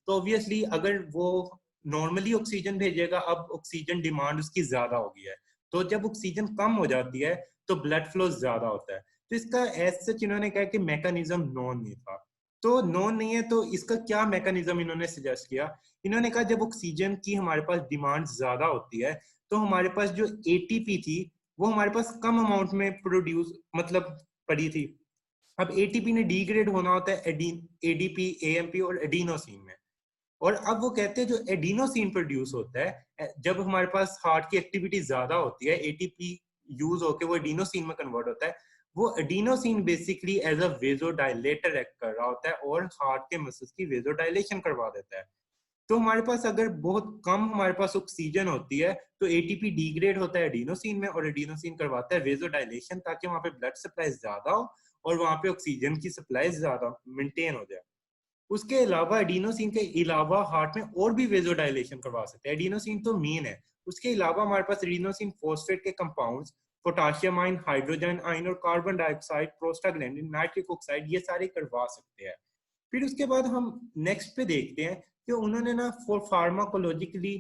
तो ऑब्वियसली अगर वो नॉर्मली ऑक्सीजन भेजेगा, अब ऑक्सीजन डिमांड उसकी ज्यादा हो गई है, तो जब ऑक्सीजन कम हो जाती है तो ब्लड फ्लो ज्यादा होता है। तो इसका एज सच इन्होंने कहा कि मैकेनिज्म नॉन नहीं था, तो नॉन नहीं है तो इसका क्या मैकेनिज्म इन्होंने सजेस्ट किया। इन्होंने कहा जब ऑक्सीजन की हमारे पास डिमांड ज्यादा होती है तो हमारे पास जो एटीपी थी वो हमारे पास कम अमाउंट में प्रोड्यूस मतलब पड़ी थी। अब एटीपी ने डिग्रेड होना होता है एडीपी, एएमपी और एडिनोसिन में। और अब वो कहते हैं जो एडिनोसिन प्रोड्यूस होता है जब हमारे पास हार्ट की एक्टिविटी ज्यादा होती है, एटीपी यूज होकर वो एडिनोसिन में कन्वर्ट होता है। वो adenosine basically as a vasodilator act कर रहा होता है और हार्ट के मसल्स की वेजोडाइलेशन करवा देता है। तो हमारे पास अगर बहुत कम हमारे पास ऑक्सीजन होती है तो एटीपी डिग्रेड होता है एडिनोसिन में, और एडिनोसिन करवाता है वेजोडाइलेशन ताकि वहां पे ब्लड सप्लाई ज्यादा हो और वहां पे ऑक्सीजन की सप्लाई ज्यादा मेंटेन हो जाए। उसके अलावा एडिनोसिन के अलावा हार्ट में और भी वेजोडाइलेशन करवा सकते हैं। एडिनोसिन तो मेन है, उसके अलावा हमारे पास एडिनोसिन फॉस्फेट के compounds, potassium ion, hydrogen ion और carbon dioxide, prostaglandin, nitric oxide, ये सारे करवा सकते हैं। फिर उसके बाद हम नेक्स्ट पे देखते हैं कि उन्होंने ना फॉर फार्माकोलॉजिकली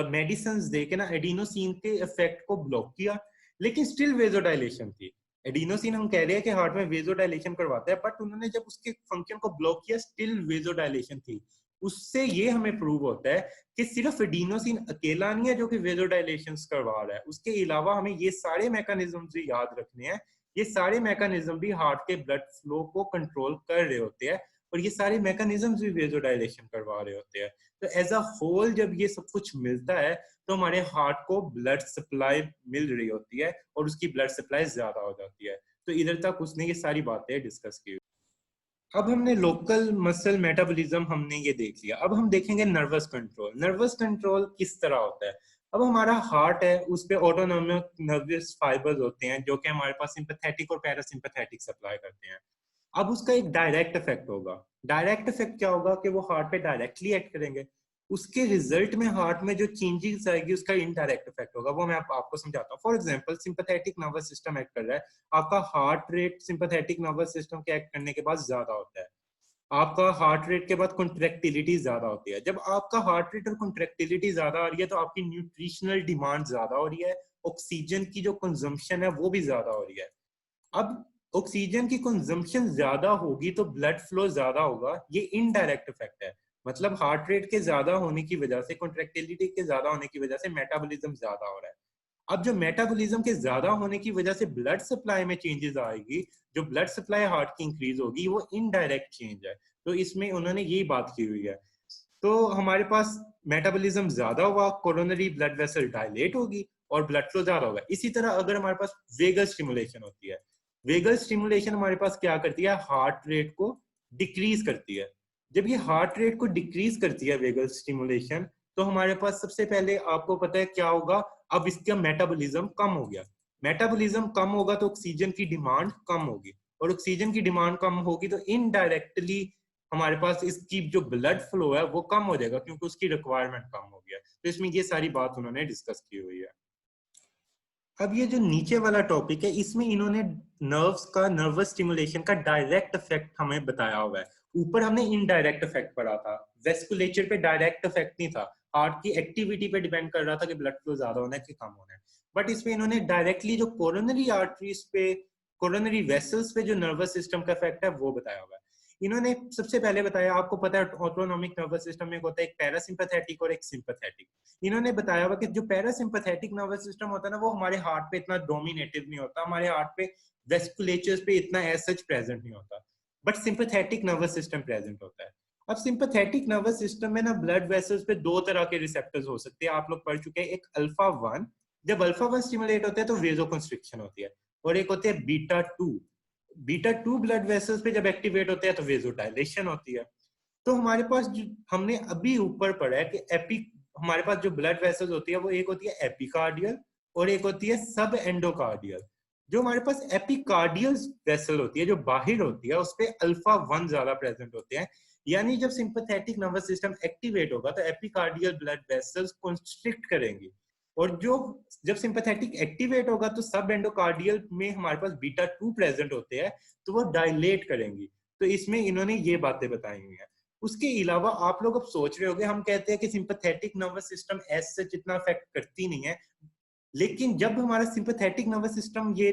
मेडिसिन देके ना एडिनोसिन के इफेक्ट को ब्लॉक किया, लेकिन स्टिल वेजोडाइलेशन थी। एडिनोसिन हम कह रहे हैं कि हार्ट में वेजोडाइलेशन करवाता है, बट उन्होंने जब उसके फंक्शन को ब्लॉक किया स्टिल वेजोडाइलेशन थी। उससे ये हमें प्रूव होता है कि सिर्फ एडिनोसिन अकेला नहीं है जो कि वेजोडाइलेशन करवा रहा है, उसके अलावा हमें ये सारे मैकेनिज्म भी याद रखने हैं। ये सारे मैकेनिज्म भी हार्ट के ब्लड फ्लो को कंट्रोल कर रहे होते हैं और ये सारे मैकेनिज्म भी वेजोडाइलेशन करवा रहे होते हैं। तो एज अ होल जब ये सब कुछ मिलता है तो हमारे हार्ट को ब्लड सप्लाई मिल रही होती है और उसकी ब्लड सप्लाई ज्यादा हो जाती है। तो इधर तक उसने ये सारी बातें डिस्कस की। अब हमने लोकल मसल मेटाबॉलिज्म हमने ये देख लिया, अब हम देखेंगे नर्वस कंट्रोल। नर्वस कंट्रोल किस तरह होता है। अब हमारा हार्ट है, उस पे ऑटोनोमिक नर्वस फाइबर्स होते हैं जो कि हमारे पास सिंपैथेटिक और पैरासिम्पैथेटिक सप्लाई करते हैं। अब उसका एक डायरेक्ट इफेक्ट होगा। डायरेक्ट इफेक्ट क्या होगा कि वो हार्ट पे डायरेक्टली एक्ट करेंगे, उसके रिजल्ट में हार्ट में जो चेंजेस आएगी उसका इनडायरेक्ट इफेक्ट होगा। वो मैं आपको समझाता हूँ। For example sympathetic nervous system act कर रहा है, आपका heart rate sympathetic nervous system के एक्ट करने के बाद ज्यादा होता है। आपका हार्ट रेट के बाद कॉन्ट्रेक्टिलिटी ज्यादा होती है। जब आपका हार्ट रेट और कॉन्ट्रेक्टिलिटी ज्यादा आ रही है तो आपकी न्यूट्रिशनल डिमांड ज्यादा हो रही है, ऑक्सीजन की जो कंजम्पशन है वो भी ज्यादा हो रही है। अब ऑक्सीजन की कंजम्पशन ज्यादा होगी तो ब्लड फ्लो ज्यादा होगा, ये इनडायरेक्ट इफेक्ट है। मतलब हार्ट रेट के ज्यादा होने की वजह से, कॉन्ट्रेक्टिलिटी के ज्यादा होने की वजह से मेटाबॉलिज्म ज्यादा हो रहा है। अब जो मेटाबॉलिज्म के ज्यादा होने की वजह से ब्लड सप्लाई में चेंजेस आएगी, जो ब्लड सप्लाई हार्ट की इंक्रीज होगी वो इनडायरेक्ट चेंज है। तो इसमें उन्होंने यही बात की हुई है। तो हमारे पास मेटाबॉलिज्म ज्यादा हुआ, कोरोनरी ब्लड वेसल डायलेट होगी और ब्लड फ्लो ज्यादा होगा। इसी तरह अगर हमारे पास वेगल स्टिमुलेशन होती है, वेगल स्टिमुलेशन हमारे पास क्या करती है, हार्ट रेट को डिक्रीज करती है। जब ये हार्ट रेट को डिक्रीज करती है वेगल स्टिमुलेशन, तो हमारे पास सबसे पहले आपको पता है क्या होगा, अब इसका मेटाबॉलिज्म कम हो गया। मेटाबॉलिज्म कम होगा तो ऑक्सीजन की डिमांड कम होगी, और ऑक्सीजन की डिमांड कम होगी तो इनडायरेक्टली हमारे पास इसकी जो ब्लड फ्लो है वो कम हो जाएगा क्योंकि उसकी रिक्वायरमेंट कम हो गया। तो इसमें ये सारी बात उन्होंने डिस्कस की हुई है। अब ये जो नीचे वाला टॉपिक है इसमें इन्होंने नर्व्स का, नर्वस स्टिमुलेशन का डायरेक्ट इफेक्ट हमें बताया हुआ है। ऊपर हमने इनडायरेक्ट इफेक्ट पढ़ा था, वेस्कुलेचर पे डायरेक्ट इफेक्ट नहीं था, हार्ट की एक्टिविटी पे डिपेंड कर रहा था कि ब्लड फ्लो ज्यादा होना है कि कम होना है। बट इसमें इन्होंने डायरेक्टली जो कोरोनरी आर्टरीज पे, कोरोनरी वेसल्स पे जो नर्वस सिस्टम का इफेक्ट है वो बताया हुआ है। इन्होंने सबसे पहले बताया, आपको पता है ऑटोनोमिक नर्वस सिस्टम में होता है एक पैरासिम्पैथेटिक और एक सिंपैथेटिक। इन्होंने बताया हुआ कि जो पैरासिम्पैथेटिक नर्वस सिस्टम होता है ना, वो हमारे हार्ट पे इतना डोमिनेटिव नहीं होता, हमारे हार्ट पे वेस्कुलेचर्स पे इतना एज सच प्रेजेंट नहीं होता, but sympathetic nervous system present होता है। अब सिंपैथेटिक नर्वस सिस्टम में ना ब्लड वेसल्स पे दो तरह के रिसेप्टर्स हो सकते हैं, आप लोग पढ़ चुके हैं। एक अल्फा 1, जब अल्फा 1 स्टिमुलेट होता है तो वेजोकंस्ट्रिक्शन होती है, और एक होते हैं बीटा 2। बीटा 2 ब्लड वेसल्स पे जब एक्टिवेट होते हैं तो वेजोडाइलेशन होती है। तो हमारे पास जो हमने अभी ऊपर पढ़ा है कि हमारे पास जो ब्लड वेसल्स होती है वो एक होती है एपिकार्डियल और एक होती है सब एंडोकार्डियल। जो हमारे पास एपिकार्डियल वेसल होती है, जो बाहर होती है, उस पे अल्फा 1 ज्यादा प्रेजेंट होते हैं। यानी जब सिंपैथेटिक नर्वस सिस्टम एक्टिवेट होगा तो एपिकार्डियल ब्लड वेसल्स कंस्ट्रिक्ट करेंगी, और जो जब सिंपैथेटिक एक्टिवेट होगा तो सब एंडोकार्डियल में हमारे पास बीटा 2 प्रेजेंट होते हैं, तो वो डायलेट करेंगी। तो इसमें इन्होंने ये बातें बताई हुई हैं। उसके अलावा आप लोग अब सोच रहे होंगे, हम कहते हैं कि सिंपैथेटिक नर्वस सिस्टम ऐसे जितना अफेक्ट करती नहीं है, लेकिन जब हमारा सिंपैथेटिक नर्वस सिस्टम ये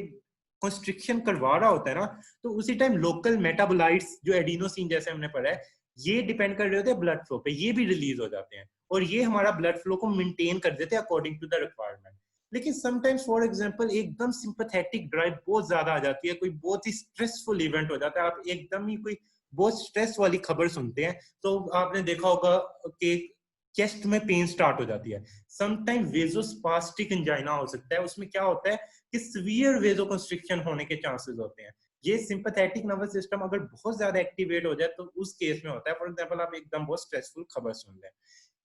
कंस्ट्रिक्शन करवा रहा होता है ना, तो उसी टाइम लोकल मेटाबोलाइट्स जो एडिनोसिन जैसे हमने पढ़ा है, ये डिपेंड कर रहे होते हैं ब्लड फ्लो पे, ये भी रिलीज हो जाते हैं और ये हमारा ब्लड फ्लो को मेंटेन कर देते हैं अकॉर्डिंग टू द रिक्वायरमेंट। लेकिन समटाइम्स फॉर एग्जांपल एकदम सिंपैथेटिक ड्राइव बहुत ज्यादा आ जाती है, कोई बहुत ही स्ट्रेसफुल इवेंट हो जाता है, आप एकदम ही कोई बहुत स्ट्रेस वाली खबर सुनते हैं, तो आपने देखा होगा कि चेस्ट में पेन स्टार्ट हो जाती है। समटाइम वेजोस्पास्टिक एंजाइना हो सकता है, उसमें क्या होता है कि सीवियर वेजोकंस्ट्रिक्शन होने के चांसेस होते हैं। ये सिंपैथेटिक नर्वस सिस्टम अगर बहुत ज्यादा एक्टिवेट हो जाए तो उस केस में होता है। फॉर एग्जांपल आप एकदम बहुत स्ट्रेसफुल खबर सुन लें,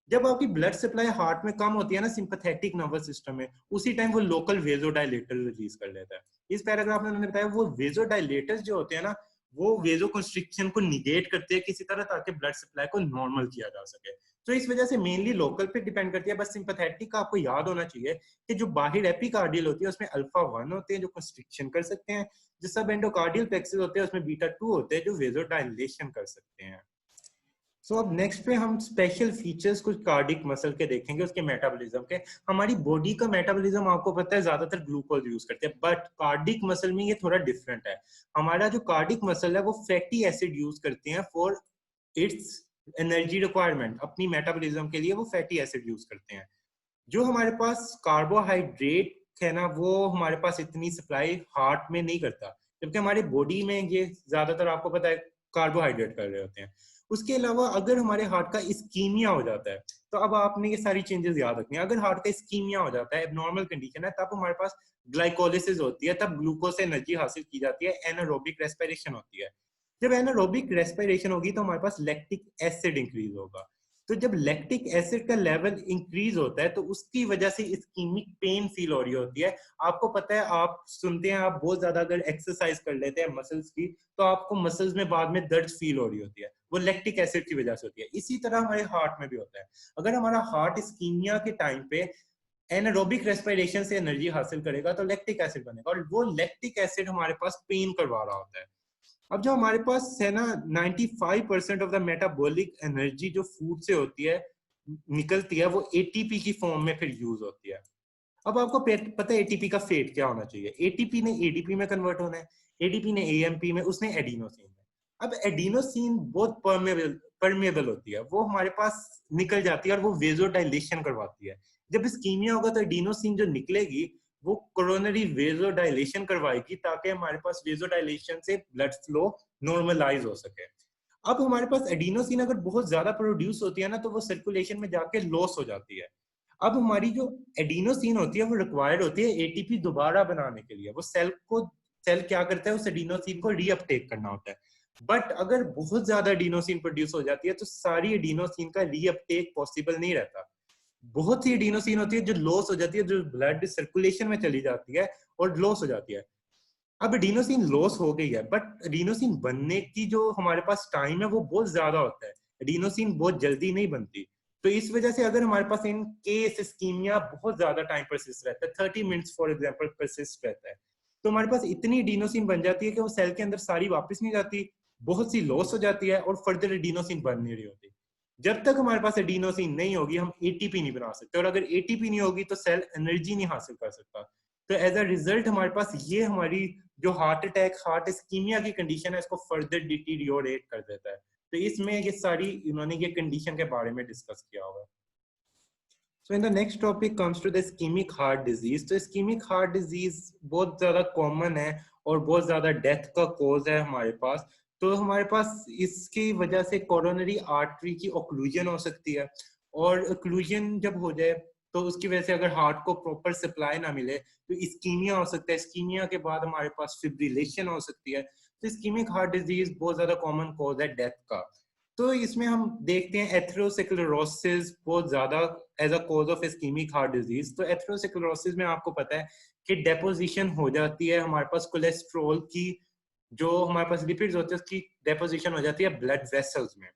जब आपकी ब्लड सप्लाई हार्ट में कम होती है ना सिंपैथेटिक नर्वस सिस्टम में, उसी टाइम वो लोकल वेजोडाइलेटर रिलीज कर लेता है। इस पैराग्राफ में उन्होंने बताया वो वेजोडाइलेटर्स जो होते हैं ना, वो वेजोकंस्ट्रिक्शन को निगेट करते हैं किसी तरह, ताकि ब्लड सप्लाई को नॉर्मल किया जा सके। तो इस वजह से मेनली लोकल पे डिपेंड करती है। बस सिंपैथेटिक का आपको याद होना चाहिए कि जो बाहर एपिकार्डियल होती है उसमें अल्फा 1 होते हैं जो कंस्ट्रिक्शन कर सकते हैं, जो सब एंडोकार्डियल प्लेक्सेस होते हैं उसमें बीटा 2 होते हैं जो वेजोडाइलेशन कर सकते हैं। सो अब नेक्स्ट पे हम स्पेशल फीचर्स कुछ कार्डिक मसल के देखेंगे, उसके मेटाबॉलिज्म के। हमारी बॉडी का मेटाबॉलिज्म आपको पता है ज्यादातर ग्लूकोज यूज करते हैं, बट कार्डिक मसल में ये थोड़ा डिफरेंट है। हमारा जो कार्डिक मसल है वो फैटी एसिड यूज करते हैं फॉर इट्स एनर्जी रिक्वायरमेंट। अपनी मेटाबॉलिज्म के लिए वो फैटी एसिड यूज करते हैं। जो हमारे पास कार्बोहाइड्रेट है ना, वो हमारे पास इतनी सप्लाई हार्ट में नहीं करता, जबकि हमारी बॉडी में ये ज्यादातर आपको पता है कार्बोहाइड्रेट कर रहे होते हैं। उसके अलावा अगर हमारे हार्ट का इस्कीमिया हो जाता है, तो अब आपने ये सारी चेंजेस याद रखनी है। अगर हार्ट का इस्कीमिया हो जाता है, एबनॉर्मल कंडीशन है, तब हमारे पास ग्लाइकोलिसिस होती है, तब ग्लूकोज से एनर्जी हासिल की जाती है, एनारोबिक रेस्पिरेशन होती है। जब एनारोबिक रेस्पिरेशन होगी तो हमारे पास लैक्टिक एसिड इंक्रीज होगा। तो जब लैक्टिक एसिड का लेवल इंक्रीज होता है तो उसकी वजह से इस्कीमिक पेन फील हो रही होती है। आपको पता है, आप सुनते हैं, आप बहुत ज्यादा अगर एक्सरसाइज कर लेते हैं मसल्स की, तो आपको मसल्स में बाद में दर्द फील हो रही होती है, वो लैक्टिक एसिड की वजह से होती है। इसी तरह हमारे हार्ट में भी होता है। अगर हमारा हार्ट इस्कीमिया के टाइम पे एनारोबिक रेस्पिरेशन से एनर्जी हासिल करेगा तो लैक्टिक एसिड बनेगा, और वो लैक्टिक एसिड हमारे पास पेन करवा रहा होता है। अब जो हमारे पास है ना 95% ऑफ द मेटाबॉलिक एनर्जी जो फूड से होती है निकलती है, वो एटीपी की फॉर्म में फिर यूज होती है। अब आपको पता है एटीपी का फेट क्या होना चाहिए। एटीपी ने एडीपी में कन्वर्ट होना है, एडीपी ने एएमपी में, उसने एडिनोसिन में। अब एडिनोसिन बहुत परमेबल होती है, वो हमारे पास निकल जाती है और वो वेजोडाइलेशन करवाती है। जब इस्कीमिया होगा तो एडिनोसिन जो निकलेगी वो कोरोनरी वेजोडाइलेशन करवाएगी, ताकि हमारे पास वेजोडाइलेशन से ब्लड फ्लो नॉर्मलाइज हो सके। अब हमारे पास एडिनोसिन अगर बहुत ज्यादा प्रोड्यूस होती है ना, तो वो सर्कुलेशन में जाके लॉस हो जाती है। अब हमारी जो एडिनोसिन होती है वो रिक्वायर्ड होती है एटीपी दोबारा बनाने के लिए। वो सेल क्या करता है, उस एडिनोसिन को रीअपटेक करना होता है। बट अगर बहुत ज्यादा एडिनोसिन प्रोड्यूस हो जाती है तो सारी एडिनोसिन का रीअपटेक पॉसिबल नहीं रहता। बहुत सी एडिनोसिन होती है जो लॉस हो जाती है, जो ब्लड सर्कुलेशन में चली जाती है और लॉस हो जाती है। अब एडिनोसिन लॉस हो गई है, बट एडिनोसिन बनने की जो हमारे पास टाइम है वो बहुत ज्यादा होता है। एडिनोसिन बहुत जल्दी नहीं बनती। तो इस वजह से अगर हमारे पास इन केस इस्कीमिया बहुत ज्यादा टाइम परसिस्ट रहता है, 30 मिनट्स फॉर एग्जांपल परसिस्ट रहता है, तो हमारे पास इतनी एडिनोसिन बन जाती है कि वो सेल के अंदर सारी वापस नहीं जाती, बहुत सी लॉस हो जाती है और फर्दर एडिनोसिन बन नहीं रही होती। जब तक हमारे पास एडिनोसिन नहीं होगी हम एटीपी नहीं बना सकते, और अगर एटीपी नहीं होगी तो सेल एनर्जी नहीं हासिल कर सकता। तो एज अ रिजल्ट हमारे पास ये हमारी जो हार्ट अटैक, हार्ट इस्कीमिया की कंडीशन है, इसको फर्दर डिटीरियोरेट कर देता है। तो इसमें ये सारी इन्होंने ये कंडीशन के बारे में डिस्कस किया हुआ है। So in the next topic comes to the ischemic heart disease. तो ischemic heart disease बहुत ज्यादा कॉमन है और बहुत ज्यादा डेथ का कॉज है हमारे पास। तो हमारे पास इसकी वजह से कोरोनरी आर्टरी की ओक्लूजन हो सकती है, और ओक्लूजन जब हो जाए तो उसकी वजह से अगर हार्ट को प्रॉपर सप्लाई ना मिले तो इस्कीमिया हो सकता है। इस्कीमिया के बाद हमारे पास फिब्रिलेशन हो सकती है। तो इस्कीमिक हार्ट डिजीज बहुत ज्यादा कॉमन कॉज है डेथ का। तो इसमें हम देखते हैं एथेरोस्क्लेरोसिस बहुत ज्यादा as a cause of ischaemic heart disease. तो एथेरोस्क्लेरोसिस में आपको पता है कि डेपोजिशन हो जाती है हमारे पास कोलेस्ट्रॉल की, जो हमारे पास लिपिड्स होते हैं उसकी डेपोजिशन हो जाती है ब्लड वेसल्स में।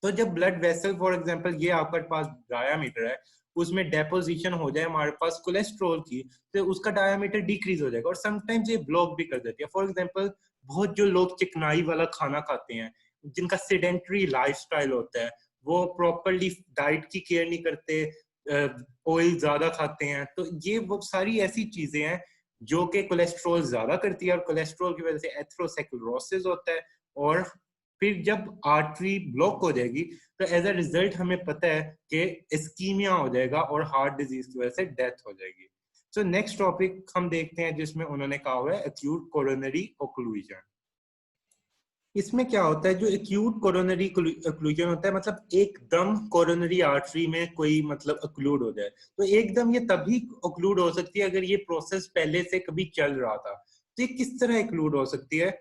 तो जब ब्लड वेसल फॉर एग्जांपल ये आपके पास डायामीटर है, उसमें डेपोजिशन हो जाए हमारे पास कोलेस्ट्रॉल की, तो उसका डायामीटर डिक्रीज हो जाएगा और समटाइम्स ये ब्लॉक भी कर देती है। फॉर एग्जांपल बहुत जो लोग चिकनाई वाला खाना खाते हैं, जिनका सेडेंटरी लाइफस्टाइल होता है, वो प्रॉपरली डाइट की केयर नहीं करते, ऑयल ज्यादा खाते हैं, तो ये वो सारी ऐसी चीजें हैं जो कि कोलेस्ट्रॉल ज्यादा करती है, और कोलेस्ट्रॉल की वजह से एथेरोस्क्लेरोसिस होता है, और फिर जब आर्टरी ब्लॉक हो जाएगी तो एज अ रिजल्ट हमें पता है कि इस्कीमिया हो जाएगा और हार्ट डिजीज की वजह से डेथ हो जाएगी। सो नेक्स्ट टॉपिक हम देखते हैं जिसमें उन्होंने कहा हुआ है एक्यूट कोरोनरी ओक्लूजन। इसमें क्या होता है, जो एक्यूट कोरोनरी ओक्लूजन होता है, मतलब एकदम कोरोनरी आर्टरी में कोई मतलब ओक्लूड हो जाए, तो एकदम ये तभी ओक्लूड हो सकती है अगर ये प्रोसेस पहले से कभी चल रहा था। तो ये किस तरह ओक्लूड हो सकती है,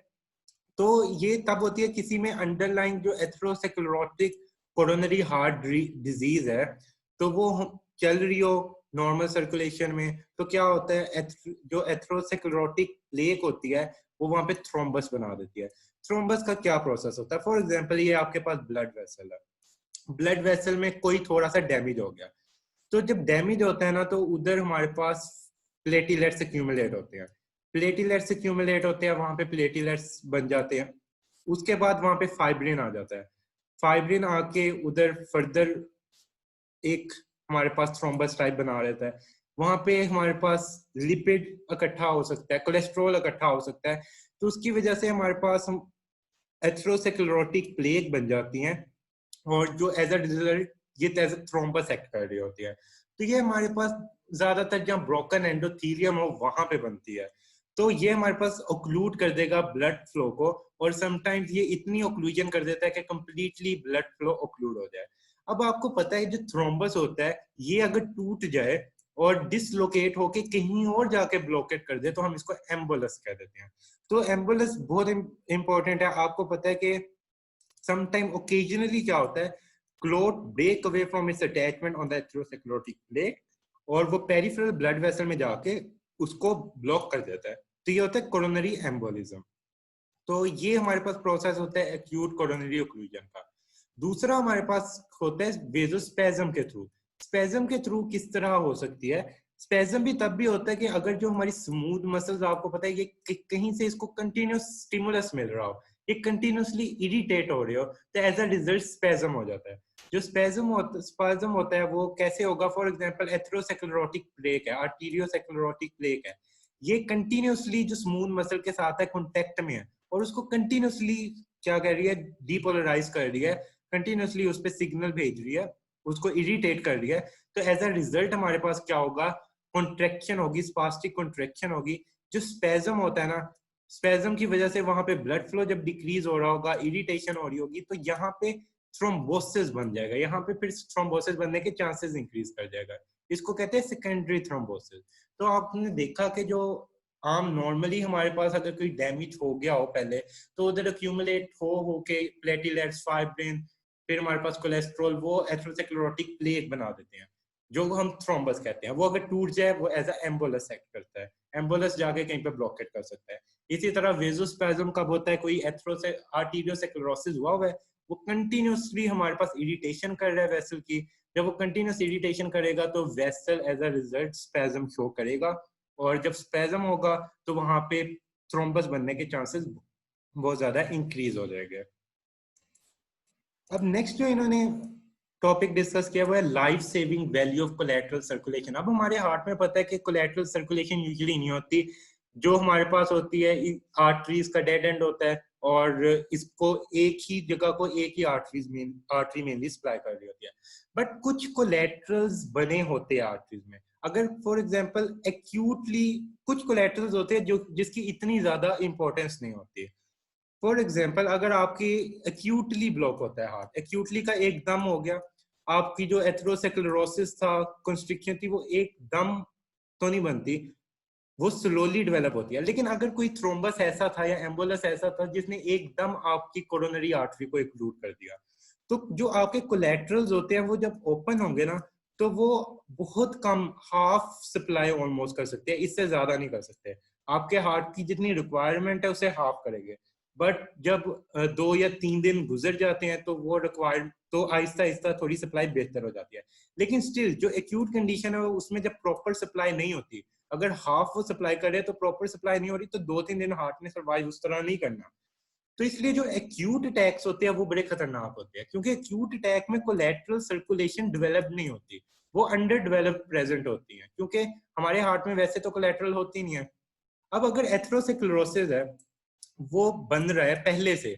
तो ये तब होती है किसी में अंडरलाइंग जो एथेरोस्क्लेरोटिक कोरोनरी हार्ट डिजीज है, तो वो चल रही हो नॉर्मल सर्कुलेशन में, तो क्या होता है जो एथेरोस्क्लेरोटिक प्लेक होती है वो वहां पे थ्रोम्बस बना देती है। थ्रोम्बस का क्या प्रोसेस होता है, फॉर एग्जांपल ये आपके पास ब्लड वेसल है, ब्लड वेसल में कोई थोड़ा सा डैमेज हो गया, तो जब डैमेज होता है ना तो उधर हमारे पास प्लेटिलेट्स एक्यूमुलेट होते हैं, प्लेटिलेट्स एक्यूमुलेट होते हैं, वहां पे प्लेटिलेट्स बन जाते हैं, उसके बाद वहां पे फाइब्रिन आ जाता है, फाइब्रिन आके उधर फर्दर एक हमारे पास थ्रोम्बस टाइप बना रहता है, वहां पे हमारे पास लिपिड इकट्ठा हो सकता है, कोलेस्ट्रॉल इकट्ठा हो सकता है, तो उसकी वजह से हमारे पास एथेरोस्क्लेरोटिक प्लेक बन जाती हैं, और जो एज अ रिजल्ट ये एज अ थ्रोम्बस एक्ट कर रही होती है। तो ये हमारे पास ज्यादातर जहाँ ब्रोकन एंडोथीलियम हो वहां पे बनती है, तो ये हमारे पास ओक्लूड कर देगा ब्लड फ्लो को, और समटाइम्स ये इतनी ओक्लूजन कर देता है कि कंप्लीटली ब्लड फ्लो ओक्लूड हो जाए। अब आपको पता है जो थ्रोम्बस होता है ये अगर टूट जाए और डिसलोकेट होके कहीं और जाके ब्लॉकेट कर दे तो हम इसको एम्बोलस कह देते हैं। तो एम्बुलेंस बहुत इंपॉर्टेंट है। आपको पता है कि समटाइम ओकेजनली क्या होता है, clot break away from its attachment on the atherosclerotic plaque, और वो पेरिफेरल ब्लड वेसल में जाके उसको ब्लॉक कर देता है, तो ये होता है कोरोनरी एम्बोलिज्म। तो ये हमारे पास प्रोसेस होता है एक्यूट कोरोनरी ओक्लूजन का। दूसरा हमारे पास होता है वेजोस्पेज्म के थ्रू। स्पेज्म के थ्रू किस तरह हो सकती है, स्पेज्म भी तब भी होता है कि अगर जो हमारी स्मूथ मसल्स, आपको पता है ये कहीं से इसको कंटिन्यूस स्टिमुलस मिल रहा हो, ये कंटिन्यूसली इरिटेट हो रहे हो, तो एज अ रिजल्ट स्पेज्म हो जाता है। जो स्पेज्म होता है वो कैसे होगा, फॉर एग्जांपल एथेरोस्क्लेरोटिक प्लेक है, आर्टीरियोस्क्लेरोटिक प्लेक है, ये कंटिन्यूसली जो स्मूथ मसल के साथ है कांटेक्ट में है, और उसको कंटिन्यूसली क्या कर रही है, डीपोलराइज कर रही है, कंटिन्यूसली उस पर सिग्नल भेज रही है, उसको इरिटेट कर रही है। तो एज अ रिजल्ट हमारे पास क्या होगा, कॉन्ट्रेक्शन होगी, स्पास्टिक कॉन्ट्रेक्शन होगी। जो स्पेज्म होता है ना, स्पेज्म की वजह से वहां पे ब्लड फ्लो जब डिक्रीज हो रहा होगा, इरिटेशन हो रही होगी, तो यहाँ पे थ्रोम्बोसिस बन जाएगा, यहाँ पे फिर थ्रोम्बोसिस बनने के चांसेस इंक्रीज कर जाएगा, इसको कहते हैं सेकेंडरी थ्रोम्बोसिस। तो आपने देखा कि जो आम नॉर्मली हमारे पास अगर कोई डैमेज हो गया हो पहले, तो उधर एक्यूमुलेट हो के प्लेटिलेट्स, फाइब्रिन, फिर हमारे पास कोलेस्ट्रॉल, वो एथेरोस्क्लेरोटिक प्लेक बना देते हैं जो हम थ्रोम्बस कहते हैं। वो अगर टूट जाए वो एज अ एम्बोलस एक्ट करता है, एम्बोलस जाके कहीं पे ब्लॉकेट कर सकता है। इसी तरह वेजोस्पैज्म कब होता है, कोई आर्टीरियोस्क्लेरोसिस हुआ है, वो कंटिन्यूसली हमारे पास इरिटेशन कर रहा है वेसल की, जब वो कंटिन्यूस इरिटेशन करेगा तो vessel as a result spasm show करेगा, और जब स्पैज्म होगा तो वहां पे थ्रोम्बस बनने के चांसेस बहुत ज्यादा इंक्रीज हो जाएंगे। अब नेक्स्ट जो इन्होंने टॉपिक डिस्कस किया वो है life saving value of collateral circulation. अब हमारे हार्ट में पता है कि कोलैटरल सर्कुलेशन यूजुअली नहीं होती, जो हमारे पास होती है आर्टरीज का डेड एंड होता है, और इसको एक ही जगह को एक ही आर्टरी मेनली सप्लाई कर रही होती है। बट कुछ कोलैटरल्स बने होते हैं आर्टरीज में, अगर फॉर एग्जांपल एक्यूटली कुछ कोलैटरल्स होते हैं जो जिसकी इतनी ज्यादा इंपॉर्टेंस नहीं होती। फॉर एग्जाम्पल अगर आपकी एक्यूटली ब्लॉक होता है हार्ट, एक्यूटली का एकदम हो गया, आपकी जो एथेरोस्क्लेरोसिस था, कंस्ट्रिक्शन थी, वो एकदम तो नहीं बनती, वो स्लोली डेवलप होती है। लेकिन अगर कोई थ्रोम्बस ऐसा था या एम्बोलस ऐसा था जिसने एकदम आपकी कोरोनरी आर्टरी को एक्लूड कर दिया, तो जो आपके कोलेट्रल्स होते हैं वो जब ओपन होंगे ना, तो वो बहुत कम, हाफ सप्लाई ऑलमोस्ट कर सकते हैं, इससे ज्यादा नहीं कर सकते। आपके हार्ट की जितनी रिक्वायरमेंट है उसे हाफ करेंगे, बट जब 2 या 3 दिन गुजर जाते हैं तो वो रिक्वायर्ड, तो आहिस्ता आहिस्ता थोड़ी सप्लाई बेहतर हो जाती है। लेकिन स्टिल जो एक्यूट कंडीशन है उसमें जब प्रॉपर सप्लाई नहीं होती, अगर हाफ वो सप्लाई करे तो प्रॉपर सप्लाई नहीं हो रही, तो 2-3 दिन हार्ट ने सर्वाइव उस तरह नहीं करना। तो इसलिए जो एक्यूट अटैक्स होते हैं वो बड़े खतरनाक होते हैं, क्योंकि एक्यूट अटैक में कोलैटरल सर्कुलेशन डेवलप नहीं होती, वो अंडर डेवलप प्रेजेंट होती है, क्योंकि हमारे हार्ट में वैसे तो कोलैटरल होती नहीं है। अब अगर एथेरोस्क्लेरोसिस है, वो बन रहा है पहले से,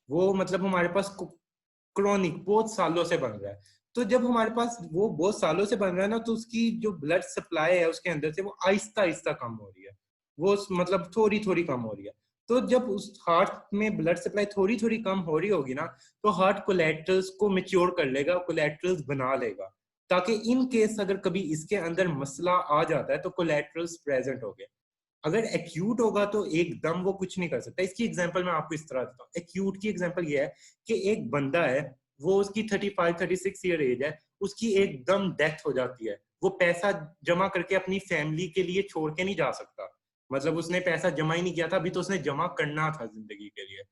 वो मतलब हमारे पास क्रोनिक बहुत सालों से बन रहा है, तो जब हमारे पास वो बहुत सालों से बन रहा है ना, तो उसकी जो ब्लड सप्लाई है उसके अंदर से वो आहिस्ता आहिस्ता कम हो रही है, वो मतलब थोड़ी थोड़ी कम हो रही है। तो जब उस हार्ट में ब्लड सप्लाई थोड़ी थोड़ी कम हो रही होगी ना, तो हार्ट कोलैटरल्स को मैच्योर कर लेगा, कोलैटरल्स बना लेगा, ताकि इन केस अगर कभी इसके अंदर मसला आ जाता है तो कोलैटरल्स प्रेजेंट हो गए। अगर एक्यूट होगा तो एकदम वो कुछ नहीं कर सकता। इसकी एग्जांपल मैं आपको इस तरह देता हूँ। एक्यूट की एग्जांपल ये है कि एक बंदा है, वो उसकी 35-36 ईयर एज है, उसकी एकदम डेथ हो जाती है, वो पैसा जमा करके अपनी फैमिली के लिए छोड़ के नहीं जा सकता, मतलब उसने पैसा जमा ही नहीं किया था, अभी तो उसने जमा करना था जिंदगी के लिए।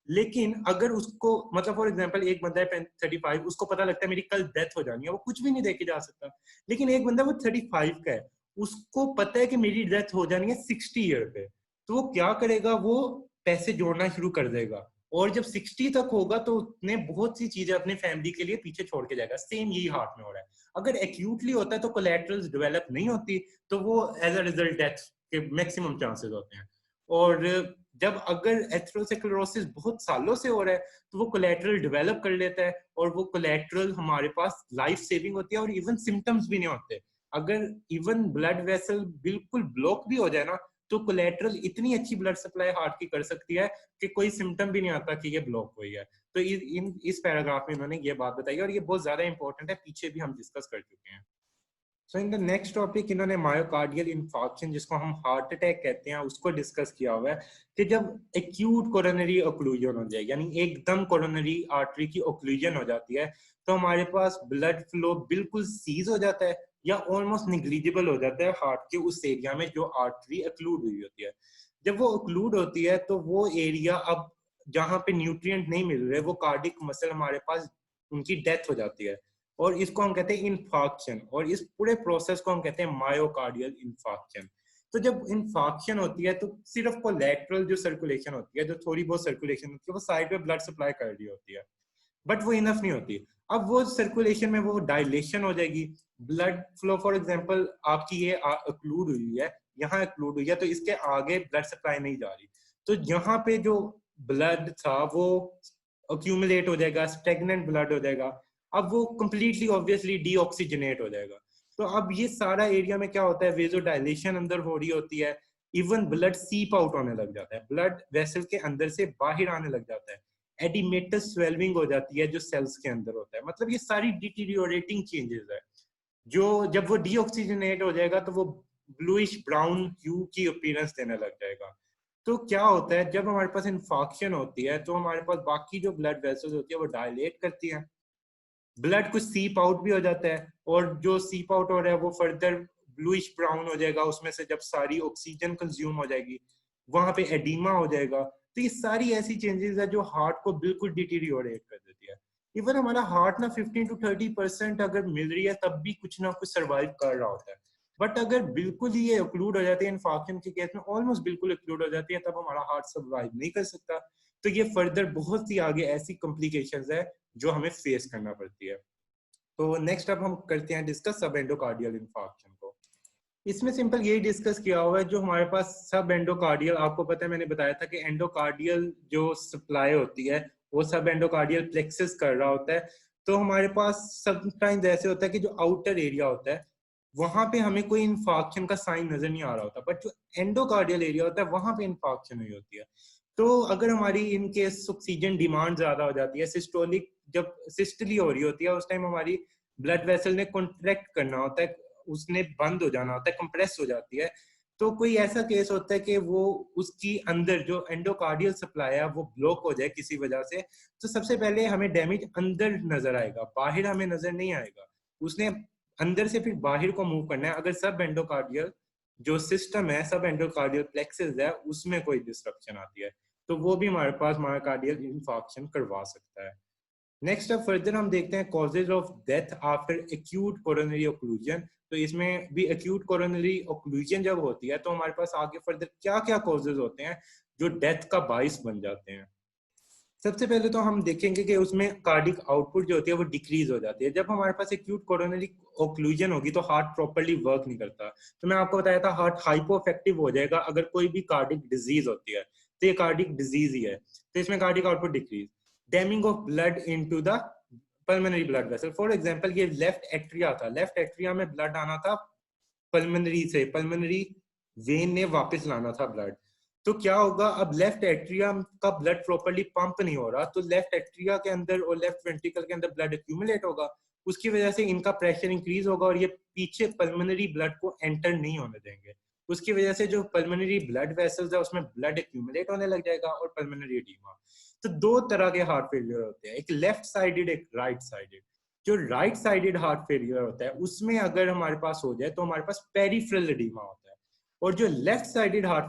लेकिन अगर उसको मतलब फॉर एग्जांपल एक बंदा है 35, उसको पता लगता है मेरी कल डेथ हो जानी है, वो कुछ भी नहीं देके जा सकता। लेकिन एक बंदा वो 35 का है, उसको पता है कि मेरी डेथ हो जानी है 60 ईयर पे, तो वो क्या करेगा, वो पैसे जोड़ना शुरू कर देगा, और जब 60 तक होगा तो उसने बहुत सी चीजें अपने फैमिली के लिए पीछे छोड़ के जाएगा। सेम यही हार्ट में हो रहा है। अगर एक्यूटली होता है तो कोलैटरल्स डेवलप नहीं होती, तो वो एज अ रिजल्ट डेथ के मैक्सिमम चांसेस होते हैं। और जब अगर एथेरोस्क्लेरोसिस बहुत सालों से हो रहा है, तो वो कोलैटरल डेवलप कर लेता है, और वो कोलैटरल हमारे पास लाइफ सेविंग होती है, और इवन सिम्टम्स भी नहीं होते। अगर इवन ब्लड वेसल बिल्कुल ब्लॉक भी हो जाए ना, तो कोलैटरल इतनी अच्छी ब्लड सप्लाई हार्ट की कर सकती है कि कोई सिम्टम भी नहीं आता कि ये ब्लॉक हुई है। तो इस पैराग्राफ में इन्होंने ये बात बताई, और ये बहुत ज्यादा इंपॉर्टेंट है, पीछे भी हम डिस्कस कर चुके हैं। सो इन द नेक्स्ट टॉपिक इन्होंने मायोकार्डियल इन्फार्क्शन, जिसको हम हार्ट अटैक कहते हैं, उसको डिस्कस किया हुआ है कि जब एक्यूट कोरोनरी ऑक्लूजन हो जाए, यानी एकदम कोरोनरी आर्टरी की ऑक्लूजन हो जाती है, तो हमारे पास ब्लड फ्लो बिल्कुल सीज हो जाता है, या ऑलमोस्ट निग्लिजिबल हो जाता है हार्ट के उस एरिया में जो आर्टरी एक्लूड हुई होती है। जब वो ऑक्लूड होती है तो वो एरिया अब जहाँ पे न्यूट्रिएंट नहीं मिल रहे, वो कार्डिक मसल हमारे पास उनकी डेथ हो जाती है, और इसको हम कहते हैं इन्फार्क्शन, और इस पूरे प्रोसेस को हम कहते हैं मायोकार्डियल इन्फार्क्शन। तो जब इन्फार्क्शन होती है तो सिर्फ कोलैटरल जो सर्कुलेशन होती है, जो थोड़ी बहुत सर्कुलेशन होती है, वो साइड पे ब्लड सप्लाई कर रही होती है, बट वो इनफ नहीं होती। अब वो सर्कुलेशन में वो डायलेशन हो जाएगी, ब्लड फ्लो फॉर एग्जांपल आपकी ये एक्लूड हुई है, यहाँ एक्लूड हुई है, तो इसके आगे ब्लड सप्लाई नहीं जा रही, तो यहाँ पे जो ब्लड था वो अक्यूमुलेट हो जाएगा, स्टेगनेंट ब्लड हो जाएगा, अब वो कंप्लीटली ऑब्वियसली डीऑक्सीजनेट हो जाएगा। तो अब ये सारा एरिया में क्या होता है, वेजोडाइलेशन अंदर हो रही होती है, इवन ब्लड सीप आउट होने लग जाता है, ब्लड वेसल के अंदर से बाहर आने लग जाता है, एडिमेटस स्वेलिंग हो जाती है जो सेल्स के अंदर होता है। मतलब ये सारी डिटीरियोरेटिंग चेंजेस है, जो जब वो डीऑक्सीजनेट हो जाएगा तो वो ब्लूइश ब्राउन ह्यू की अपीयरेंस देने लग जाएगा। तो क्या होता है, जब हमारे पास इन्फाक्शन होती है तो हमारे पास बाकी जो ब्लड वेसल्स होती है वो डायलेट करती है, ब्लड कुछ सीप आउट भी हो जाता है, और जो सीप आउट हो रहा है वो फर्दर ब्लूइश ब्राउन हो जाएगा, उसमें से जब सारी ऑक्सीजन कंज्यूम हो जाएगी वहां पे एडिमा हो जाएगा। तो ये सारी ऐसी चेंजेस है जो हार्ट को बिल्कुल डिटीरियोरेट कर देती है। इवन हमारा हार्ट ना 15 to 30% अगर मिल रही है तब भी कुछ ना कुछ सर्वाइव कर रहा होता है, बट अगर बिल्कुल ही ये ऑक्लूड हो जाती है इन्फार्क्शन के केस में, ऑलमोस्ट बिल्कुल ऑक्लूड हो जाती है, तब हमारा हार्ट सर्वाइव नहीं कर सकता। तो ये फर्दर बहुत सी आगे ऐसी कॉम्प्लिकेशंस है जो हमें फेस करना पड़ती है। तो नेक्स्ट अब हम करते हैं डिस्कस सब एंडोकार्डियल इन्फार्क्शन को। इसमें सिंपल यही डिस्कस किया हुआ है, जो हमारे पास सब एंडोकार्डियल, आपको पता है मैंने बताया था कि एंडोकार्डियल जो सप्लाई होती है वो सब एंडोकार्डियल प्लेक्सस कर रहा होता है। तो हमारे पास समटाइम्स ऐसे होता है कि जो आउटर एरिया होता है वहां पे हमें कोई इन्फार्क्शन का साइन नजर नहीं आ रहा होता, बट जो एंडोकार्डियल एरिया होता है वहां पे इन्फार्क्शन हुई होती है। तो अगर हमारी इन केस ऑक्सीजन डिमांड ज्यादा हो जाती है, सिस्टोलिक जब सिस्टली हो रही होती है उस टाइम हमारी ब्लड वेसल ने कॉन्ट्रैक्ट करना होता है, उसने बंद हो जाना होता है, कंप्रेस हो जाती है। तो कोई ऐसा केस होता है कि वो उसकी अंदर जो एंडोकार्डियल सप्लाई है वो ब्लॉक हो जाए किसी वजह से, तो सबसे पहले हमें डैमेज अंदर नजर आएगा, बाहर हमें नजर नहीं आएगा। उसने अंदर से फिर बाहर को मूव करना है। अगर सब एंडोकार्डियल जो सिस्टम है, सब एंडोकार्डियल प्लेक्सस है, उसमें कोई डिस्ट्रक्शन आती है तो वो भी हमारे पास मायोकार्डियल इन्फार्क्शन करवा सकता है। नेक्स्ट अब फर्दर हम देखते हैं causes of death after acute coronary occlusion. तो इसमें भी एक्यूट कोरोनरी ऑक्लूजन जब होती है तो हमारे पास आगे फर्दर क्या क्या कॉजेज होते हैं जो डेथ का बाइस बन जाते हैं। सबसे पहले तो हम देखेंगे कि उसमें कार्डिक आउटपुट जो होती है वो डिक्रीज हो जाती है। जब हमारे पास एक्यूट कोरोनरी ओक्लूजन होगी तो हार्ट प्रॉपर्ली वर्क नहीं करता। तो मैं आपको बताया था हार्ट हाइपोइफेक्टिव हो जाएगा अगर कोई भी कार्डिक डिजीज होती है, तो ये कार्डिक डिजीज ही है। तो इसमें cardiac output decrease, damming of blood into the pulmonary blood vessel. For example ये लेफ्ट एट्रिया था, लेफ्ट एट्रिया में ब्लड आना था पल्मोनरी से, पल्मोनरी वेन ने वापस लाना था ब्लड। तो क्या होगा, अब लेफ्ट एट्रिया का ब्लड प्रॉपर्ली पंप नहीं हो रहा, तो लेफ्ट एट्रिया के अंदर और लेफ्ट वेंट्रिकल के अंदर ब्लड एक्यूमुलेट होगा, उसकी वजह से इनका प्रेशर इंक्रीज होगा और ये पीछे पल्मोनरी ब्लड को एंटर नहीं होने देंगे। उसकी वजह से जो पल्मोनरी ब्लड वेसल्स है उसमें ब्लड एक्यूमुलेट होने लग जाएगा और पल्मोनरी एडीमा। तो दो तरह के हार्ट फेलियर होते हैं, एक लेफ्ट साइडेड, एक राइट साइडेड। जो राइट साइडेड हार्ट फेलियर होता है उसमें अगर हमारे पास हो जाए तो हमारे पास पेरिफेरल एडीमा होता है, और जो लेफ्ट साइडेड हार्ट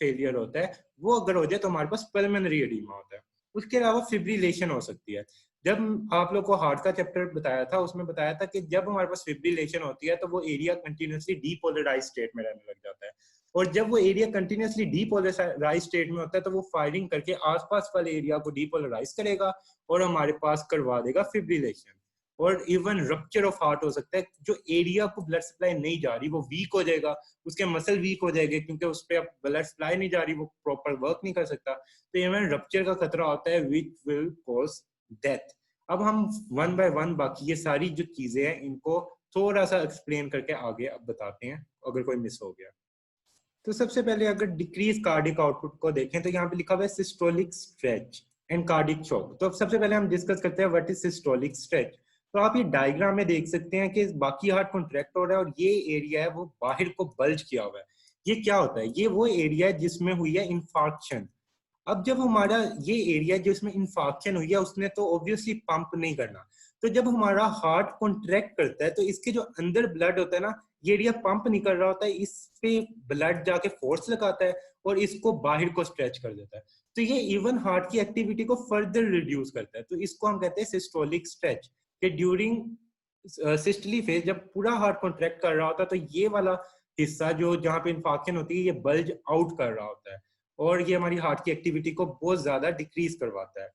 फेलियर होता है वो अगर हो जाए तो हमारे पास पल्मोनरी एडीमा होता है। उसके अलावा फिब्रिलेशन हो सकती है। जब आप लोग को हार्ट का चैप्टर बताया था उसमें बताया था कि जब हमारे पास फिब्रिलेशन होती है तो वो एरिया कंटिन्यूसली डीपोलराइज स्टेट में रहने लग जाता है, और जब वो एरिया कंटिन्यूसली डीपोलराइज स्टेट में होता है तो वो फायरिंग करके आसपास वाले एरिया को डीपोलराइज करेगा और हमारे पास करवा देगा फिब्रिलेशन। और इवन रप्चर ऑफ हार्ट हो सकता है, जो एरिया को ब्लड सप्लाई नहीं जा रही वो वीक हो जाएगा, उसके मसल वीक हो जाएंगे क्योंकि उस पर अब ब्लड सप्लाई नहीं जा रही, वो प्रॉपर वर्क नहीं कर सकता, तो इवन रप्चर का खतरा होता है विच विल कॉज डेथ। अब हम वन बाय वन बाकी ये सारी जो चीजें हैं इनको थोड़ा सा एक्सप्लेन करके आगे अब बताते हैं अगर कोई मिस हो गया। तो सबसे पहले अगर डिक्रीज कार्डिक आउटपुट को देखें तो यहाँ पे लिखा हुआ है systolic stretch and cardiac shock. तो अब सबसे पहले हम डिस्कस करते हैं व्हाट इज सिस्टोलिक स्ट्रेच। तो आप ये डायग्राम में देख सकते हैं कि बाकी हार्ट कॉन्ट्रैक्ट हो रहा है और ये एरिया है वो बाहर को बल्ज किया हुआ है। ये क्या होता है, ये वो एरिया है जिसमें हुई है इंफार्क्शन। अब जब हमारा ये एरिया जिसमें इंफार्क्शन हुई है उसने तो ऑब्वियसली पंप नहीं करना, तो जब हमारा हार्ट कॉन्ट्रैक्ट करता है तो इसके जो अंदर ब्लड होता है ना, ये एरिया पंप नहीं कर रहा होता है, इस पे ब्लड जाके फोर्स लगाता है और इसको बाहर को स्ट्रेच कर देता है। तो ये इवन हार्ट की एक्टिविटी को फर्दर रिड्यूस करता है। तो इसको हम कहते हैं सिस्टोलिक स्ट्रेच। कि ड्यूरिंग सिस्टली फेज जब पूरा हार्ट कॉन्ट्रैक्ट कर रहा होता है तो ये वाला हिस्सा जो जहाँ पे इंफार्क्शन होती है ये बल्ज आउट कर रहा होता है और ये हमारी हार्ट की एक्टिविटी को बहुत ज्यादा डिक्रीज करवाता है।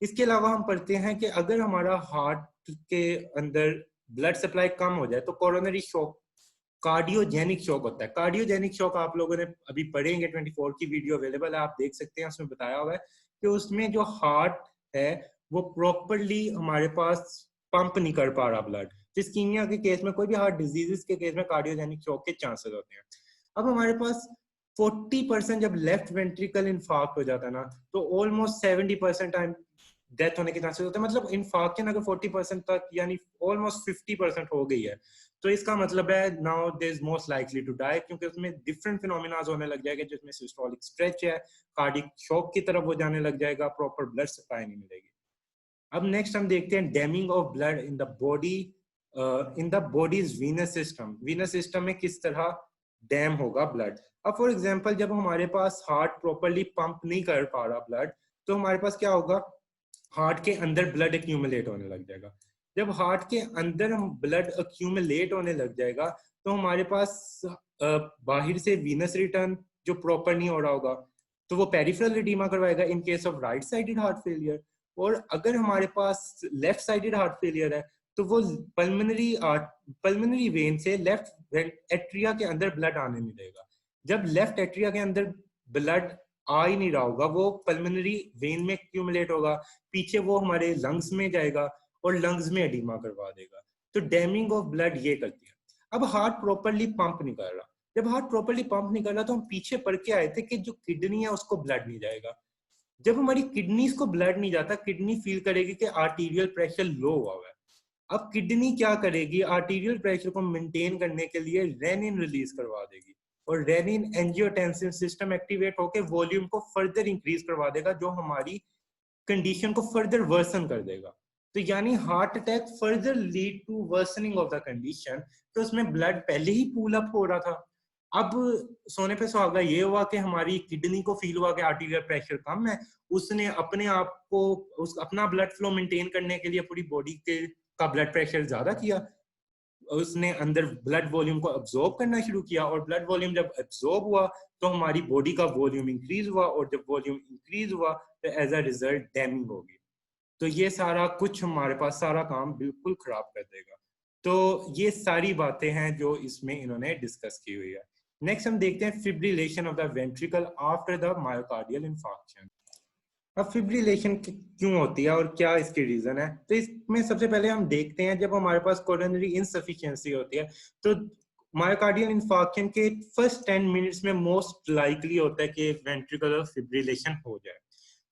इसके अलावा हम पढ़ते हैं कि अगर हमारा हार्ट के अंदर ब्लड सप्लाई कम हो जाए तो कोरोनरी शॉक, कार्डियोजेनिक शॉक होता है। कार्डियोजेनिक शॉक आप लोगों ने अभी पढ़ेंगे, 24 की वीडियो अवेलेबल है, आप देख सकते हैं, उसमें बताया हुआ है कि उसमें जो हार्ट है वो प्रॉपरली हमारे पास पंप नहीं कर पा रहा ब्लड। इस्कीमिया के केस में, कोई भी हार्ट डिजीजेस के केस में कार्डियोजेनिक शॉक के चांसेस होते हैं। अब हमारे पास 40% जब लेफ्ट वेंट्रिकल इन्फार्क्ट हो जाता है ना तो ऑलमोस्ट 70% टाइम डेथ होने के चांसेस होते हैं। मतलब इन्फार्क्शन अगर 40% तक यानी ऑलमोस्ट 50% हो गई है तो इसका मतलब है now there is most likely to die, क्योंकि उसमें डिफरेंट फिनोमेनास होने लग जाएंगे जिसमें सिस्टोलिक स्ट्रेच है, कार्डिक शॉक की तरफ वो जाने लग जाएगा, प्रॉपर ब्लड सप्लाई नहीं मिलेगी। अब नेक्स्ट हम देखते हैं damming of blood in the body, in the bodies venous system. Venous system में किस तरह डैम होगा ब्लड। अब फॉर एग्जांपल जब हमारे पास हार्ट प्रॉपर्ली पंप नहीं कर पा रहा ब्लड तो हमारे पास क्या होगा, हार्ट के अंदर ब्लड एक्यूमुलेट होने लग जाएगा। जब हार्ट के अंदर हम ब्लड एक्यूमुलेट होने लग जाएगा तो हमारे पास बाहर से वीनस रिटर्न जो प्रॉपर नहीं हो रहा होगा तो वो पेरिफेरल एडीमा करवाएगा in case of right sided heart failure. और अगर हमारे पास लेफ्ट साइडेड हार्ट फेलियर है तो वो पल्मोनरी वेन से लेफ्ट एट्रिया के अंदर ब्लड आने नहीं देगा। जब लेफ्ट एट्रिया के अंदर ब्लड आ ही नहीं रहा होगा वो पल्मोनरी वेन में एक्यूमुलेट होगा, पीछे वो हमारे लंग्स में जाएगा और लंग्स में एडीमा करवा देगा। तो डैमिंग ऑफ ब्लड ये करती है। अब हार्ट प्रॉपरली पंप नहीं कर रहा, जब हार्ट प्रॉपरली पंप नहीं कर रहा तो हम पीछे पढ़ के आए थे कि जो किडनी है उसको ब्लड नहीं जाएगा। जब हमारी किडनीज को ब्लड नहीं जाता, किडनी फील करेगी कि आर्टीरियल प्रेशर लो हुआ है। अब किडनी क्या करेगी, आर्टीरियल प्रेशर को मेंटेन करने के लिए रेनिन रिलीज करवा देगी और रेनिन एंजियोटेंसिन सिस्टम एक्टिवेट होकर वॉल्यूम को फर्दर इंक्रीज करवा देगा जो हमारी कंडीशन को फर्दर वर्सन कर देगा। तो यानी heart attack further lead to worsening of the condition. तो उसमें ब्लड पहले ही पूल अप हो रहा था, अब सोने पे सुहागा ये हुआ कि हमारी किडनी को फील हुआ कि आर्टीरियल प्रेशर कम है, उसने अपने आप को अपना ब्लड फ्लो मेंटेन करने के लिए पूरी बॉडी के का ब्लड प्रेशर ज्यादा किया। उसने अंदर ब्लड वॉल्यूम को अब्सॉर्ब करना शुरू किया, और ब्लड वॉल्यूम जब अब्सॉर्ब हुआ तो हमारी बॉडी का वॉल्यूम इंक्रीज हुआ, और जब वॉल्यूम इंक्रीज हुआ तो एज अ रिजल्ट डैमिंग होगी। तो ये सारा कुछ हमारे पास सारा काम बिल्कुल खराब कर देगा। तो ये सारी बातें हैं जो इसमें इन्होंने डिस्कस की हुई है। नेक्स्ट हम देखते हैं fibrillation of the ventricle after the myocardial infarction. अब फिब्रिलेशन क्यों होती है और क्या इसकी रीजन है, तो इसमें सबसे पहले हम देखते हैं जब हमारे पास कोरोनरी इनसफिशिएंसी होती है तो मायोकार्डियल इंफार्क्शन के फर्स्ट 10 मिनट्स में मोस्ट लाइकली होता है कि वेंट्रिकुलर फिब्रिलेशन हो जाए।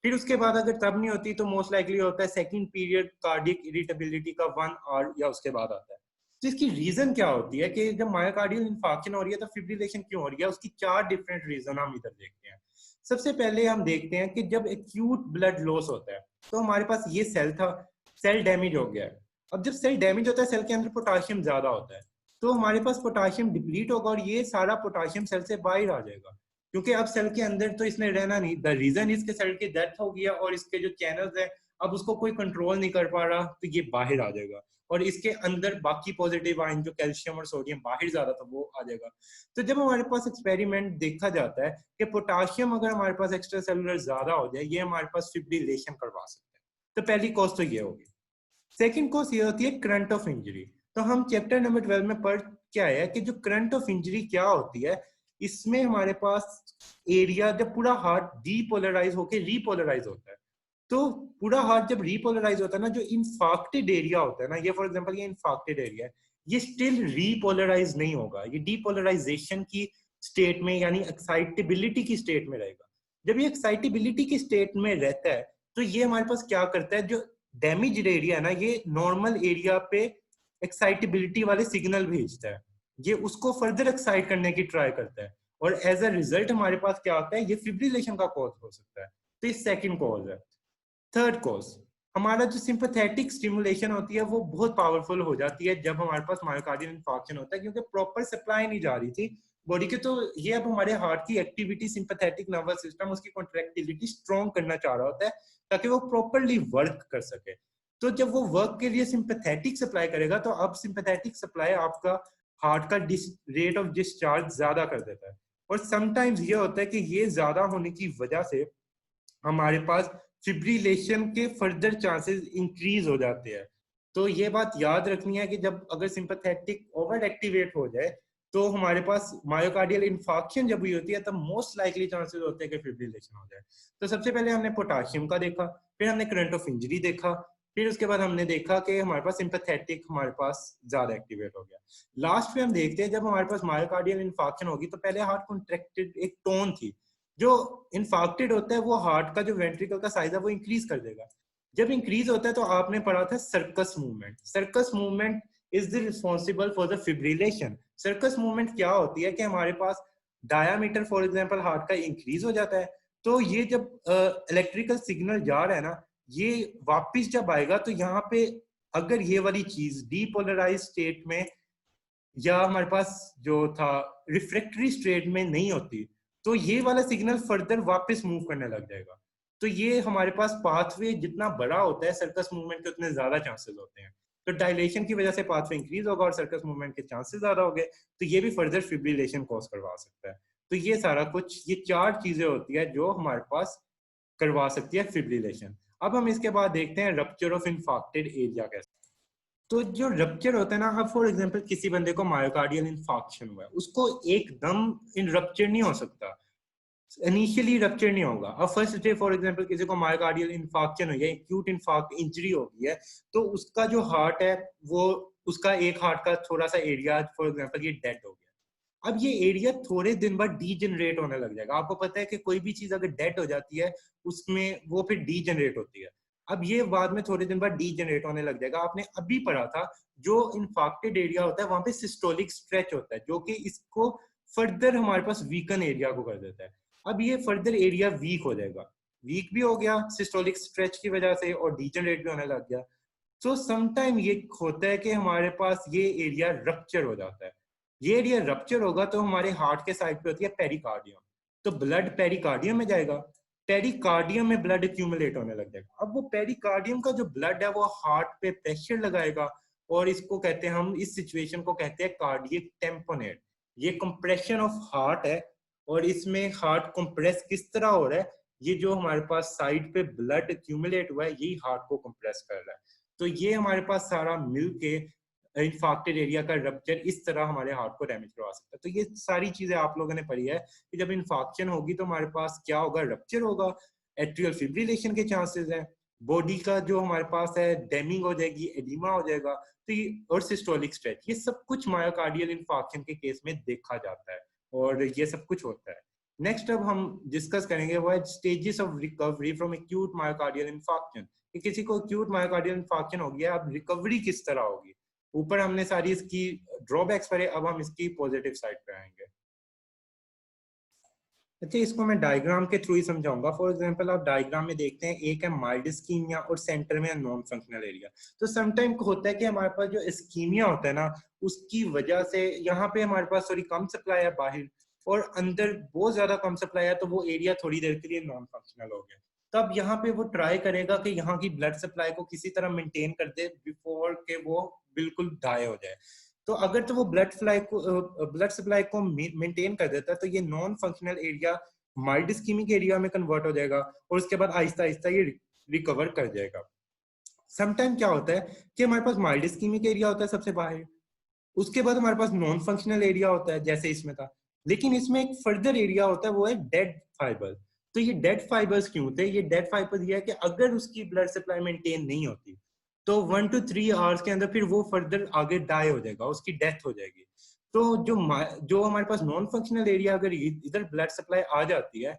फिर उसके बाद अगर तब नहीं होती तो मोस्ट लाइकली होता है सेकंड पीरियड कार्डियक इरिटेबिलिटी का 1 आवर या उसके बाद आता है। तो इसकी रीजन क्या होती है कि जब मायोकार्डियल इंफार्क्शन हो रही है तो फिब्रिलेशन क्यों हो रही है, उसकी 4 डिफरेंट रीजन हम इधर देखते हैं। सबसे पहले हम देखते हैं कि जब एक्यूट ब्लड लॉस होता है तो हमारे पास ये सेल था, सेल डैमेज हो गया है। अब जब सेल डैमेज होता है सेल के अंदर पोटाशियम ज्यादा होता है, तो हमारे पास पोटाशियम डिप्लीट होगा और ये सारा पोटाशियम सेल से बाहर आ जाएगा, क्योंकि अब सेल के अंदर तो इसने रहना नहीं। द रीजन इसके सेल की डेथ हो गया और इसके जो चैनल्स है अब उसको कोई कंट्रोल नहीं कर पा रहा, तो ये बाहर आ जाएगा और इसके अंदर बाकी पॉजिटिव आयन जो कैल्शियम और सोडियम बाहर ज्यादा था वो आ जाएगा। तो जब हमारे पास एक्सपेरिमेंट देखा जाता है कि पोटाशियम अगर हमारे पास एक्स्ट्रा सेलुलर ज्यादा हो जाए ये हमारे पास फिब्रिलेशन करवा सकता है। तो पहली कॉज तो ये होगी। सेकेंड कॉज ये होती है करंट ऑफ इंजरी। तो हम चैप्टर नंबर 12 में पढ़ क्या है कि जो करंट ऑफ इंजरी क्या होती है, इसमें हमारे पास एरिया जब पूरा हार्ट डीपोलराइज होकर रीपोलराइज होता है, तो पूरा हार्ट जब रीपोलराइज होता है ना, जो इंफार्क्टेड एरिया होता है ना, ये फॉर एग्जांपल ये इंफार्क्टेड एरिया है, ये स्टिल रीपोलराइज नहीं होगा, ये डीपोलराइजेशन की स्टेट में यानी एक्साइटेबिलिटी की स्टेट में रहेगा। जब ये एक्साइटेबिलिटी की स्टेट में रहता है तो ये हमारे पास क्या करता है, जो डैमेज एरिया है ना ये नॉर्मल एरिया पे एक्साइटेबिलिटी वाले सिग्नल भेजता है, ये उसको फर्दर एक्साइट करने की ट्राई करता है, और एज अ रिजल्ट हमारे पास क्या होता है, ये फिब्रिलेशन का कॉज हो सकता है। तो ये सेकंड कॉज है। थर्ड कॉज, हमारा जो सिंपैथेटिक स्टिमुलेशन होती है वो बहुत पावरफुल हो जाती है जब हमारे पास मायोकार्डियल इंफार्क्शन होता है, क्योंकि प्रॉपर सप्लाई नहीं जा रही थी बॉडी के। तो ये अब हमारे हार्ट की एक्टिविटी, सिंपैथेटिक नर्वस सिस्टम उसकी कॉन्ट्रैक्टिलिटी स्ट्रॉन्ग करना चाह रहा होता है ताकि वो प्रॉपरली वर्क कर सके। तो जब वो वर्क के लिए सिंपैथेटिक सप्लाई करेगा तो अब सिंपैथेटिक सप्लाई आपका हार्ट का रेट ऑफ डिस्चार्ज ज्यादा कर देता है, और समटाइम्स ये होता है कि ये ज्यादा होने की वजह से हमारे पास फिब्रिलेशन के फर्दर चांसेस इंक्रीज हो जाते हैं। तो ये बात याद रखनी है कि जब अगर सिंपैथेटिक ओवर एक्टिवेट हो जाए तो हमारे पास मायोकार्डियल इंफार्क्शन जब हुई होती है तब मोस्ट लाइकली चांसेस होते हैं कि फिब्रिलेशन हो जाए। तो सबसे पहले हमने पोटाशियम का देखा, फिर हमने करंट ऑफ इंजरी देखा, फिर उसके बाद हमने देखा कि हमारे पास सिंपैथेटिक हमारे पास ज्यादा एक्टिवेट हो गया। लास्ट में हम देखते हैं जब हमारे पास मायोकार्डियल इंफार्क्शन होगी तो पहले हार्ट कॉन्ट्रैक्टेड एक टोन थी, जो इन्फार्क्टेड होता है वो हार्ट का जो वेंट्रिकल का साइज है वो इंक्रीज कर देगा। जब इंक्रीज होता है तो आपने पढ़ा था circus movement, circus movement is the responsible for the fibrillation. Circus movement क्या होती है कि हमारे पास डायामीटर फॉर एग्जांपल हार्ट का इंक्रीज हो जाता है, तो ये जब इलेक्ट्रिकल सिग्नल जा रहा है ना ये वापिस जब आएगा तो यहाँ पे अगर ये वाली चीज डीपोलराइज स्टेट में या हमारे पास जो था रिफ्रैक्टरी स्टेट में नहीं होती तो ये वाला सिग्नल फर्दर वापस मूव करने लग जाएगा। तो ये हमारे पास पाथवे जितना बड़ा होता है सर्कस मूवमेंट के उतने ज्यादा चांसेस होते हैं। तो डायलेशन की वजह से पाथवे इंक्रीज होगा और सर्कस मूवमेंट के चांसेस ज्यादा हो गए तो ये भी फर्दर फिब्रिलेशन कॉज करवा सकता है। तो ये सारा कुछ, ये 4 चीजें होती है जो हमारे पास करवा सकती है फिब्रिलेशन। अब हम इसके बाद देखते हैं रप्चर ऑफ इंफार्क्टेड एरिया कैसे। तो जो रप्चर होता है ना, अब फॉर एग्जांपल किसी बंदे को मायोकार्डियल इंफार्क्शन हुआ है, उसको एकदम इन रप्चर नहीं हो सकता, इनिशियली रप्चर नहीं होगा। अब फर्स्ट डे फॉर एग्जांपल किसी को मायोकार्डियल इंफार्क्शन हो गया, एक्यूट इंफार्क्ट इंजरी हो गई है, तो उसका जो हार्ट है वो उसका एक हार्ट का थोड़ा सा एरिया फॉर एग्जांपल ये डेड हो गया। अब ये एरिया थोड़े दिन बाद डीजनरेट होने लग जाएगा। आपको पता है कि कोई भी चीज अगर डेड हो जाती है उसमें वो फिर डीजनरेट होती है। अब ये बाद में थोड़े दिन बाद डीजनरेट होने लग जाएगा। आपने अभी पढ़ा था जो इंफार्क्टेड एरिया होता है वहां पे सिस्टोलिक स्ट्रेच होता है जो कि इसको फर्दर हमारे पास वीकन एरिया को कर देता है। अब ये फर्दर एरिया वीक हो जाएगा, वीक भी हो गया सिस्टोलिक स्ट्रेच की वजह से और डीजनरेट भी होने लग गया। तो समटाइम ये होता है कि हमारे पास ये एरिया रप्चर हो जाता है। ये एरिया रप्चर होगा तो हमारे हार्ट के साइड पे होती है पेरिकार्डियम, तो ब्लड पेरिकार्डियम में जाएगा, पेरिकार्डियम में ब्लड एक्यूमुलेट होने लग जाएगा। अब वो पेरिकार्डियम का जो ब्लड है वो हार्ट पे प्रेशर लगाएगा और इसको कहते हैं हम, इस सिचुएशन को कहते हैं कार्डियक टेम्पोनेट। ये कंप्रेशन ऑफ हार्ट है और इसमें हार्ट कंप्रेस किस तरह हो रहा है, ये जो हमारे पास साइड पे ब्लड एक्यूमुलेट हुआ है यही हार्ट को कंप्रेस कर रहा है। तो ये हमारे पास सारा मिल के इंफाक्टेड एरिया का रप्चर इस तरह हमारे हार्ट को डैमेज करवा सकता है। तो ये सारी चीजें आप लोगों ने पढ़ी है कि जब इन्फाक्शन होगी तो हमारे पास क्या होगा, रप्चर होगा, एट्रियल फिब्रिलेशन के चांसेस है, बॉडी का जो हमारे पास है डैमिंग हो जाएगी, एडिमा हो जाएगा, तो ये और सिस्टोलिक स्ट्रेच, ये सब कुछ मायोकार्डियल इन्फाक्शन के केस में देखा जाता है और ये सब कुछ होता है। नेक्स्ट अब हम डिस्कस करेंगे वो है stages of recovery from acute myocardial infarction, कि किसी को एक्यूट मायोकार्डियल इन्फाक्शन हो गया, अब रिकवरी किस तरह होगी। ऊपर हमने सारी इसकी ड्रॉबैक्स पढ़े, अब हम इसकी पॉजिटिव साइड पे आएंगे। अच्छा, इसको मैं डायग्राम के थ्रू ही समझाऊंगा। फॉर एग्जांपल आप डायग्राम में देखते हैं, एक है माइल्ड इस्कीमिया और सेंटर में नॉन फंक्शनल एरिया। तो समटाइम होता है कि हमारे पास जो इस्कीमिया होता है ना, उसकी वजह से यहाँ पे हमारे पास थोड़ी कम सप्लाई है बाहर, और अंदर बहुत ज्यादा कम सप्लाई है, तो वो एरिया थोड़ी देर के लिए नॉन फंक्शनल हो गया। तब यहाँ पे वो ट्राई करेगा कि यहाँ की ब्लड सप्लाई को किसी तरह मेंटेन कर दे बिफोर के वो बिल्कुल डाई हो जाए। तो अगर तो वो ब्लड सप्लाई को मेंटेन कर देता है तो ये non functional area mild ischaemic area में कन्वर्ट हो जाएगा और उसके बाद आहिस्ता आहिस्ता ये रिकवर कर जाएगा। समटाइम क्या होता है कि हमारे पास माइल्ड इस्कीमिक एरिया होता है सबसे बाहर, उसके बाद हमारे पास नॉन फंक्शनल एरिया होता है जैसे इसमें था, लेकिन इसमें एक फर्दर एरिया होता है वो है डेड फाइबर। तो ये डेड फाइबर्स क्यों थे, ये डेड फाइबर्स ये है कि अगर उसकी ब्लड सप्लाई मेंटेन नहीं होती तो 1 to 3 आवर्स के अंदर फिर वो फर्दर आगे डाई हो जाएगा, उसकी डेथ हो जाएगी। तो जो हमारे पास नॉन फंक्शनल एरिया अगर इधर ब्लड सप्लाई आ जाती है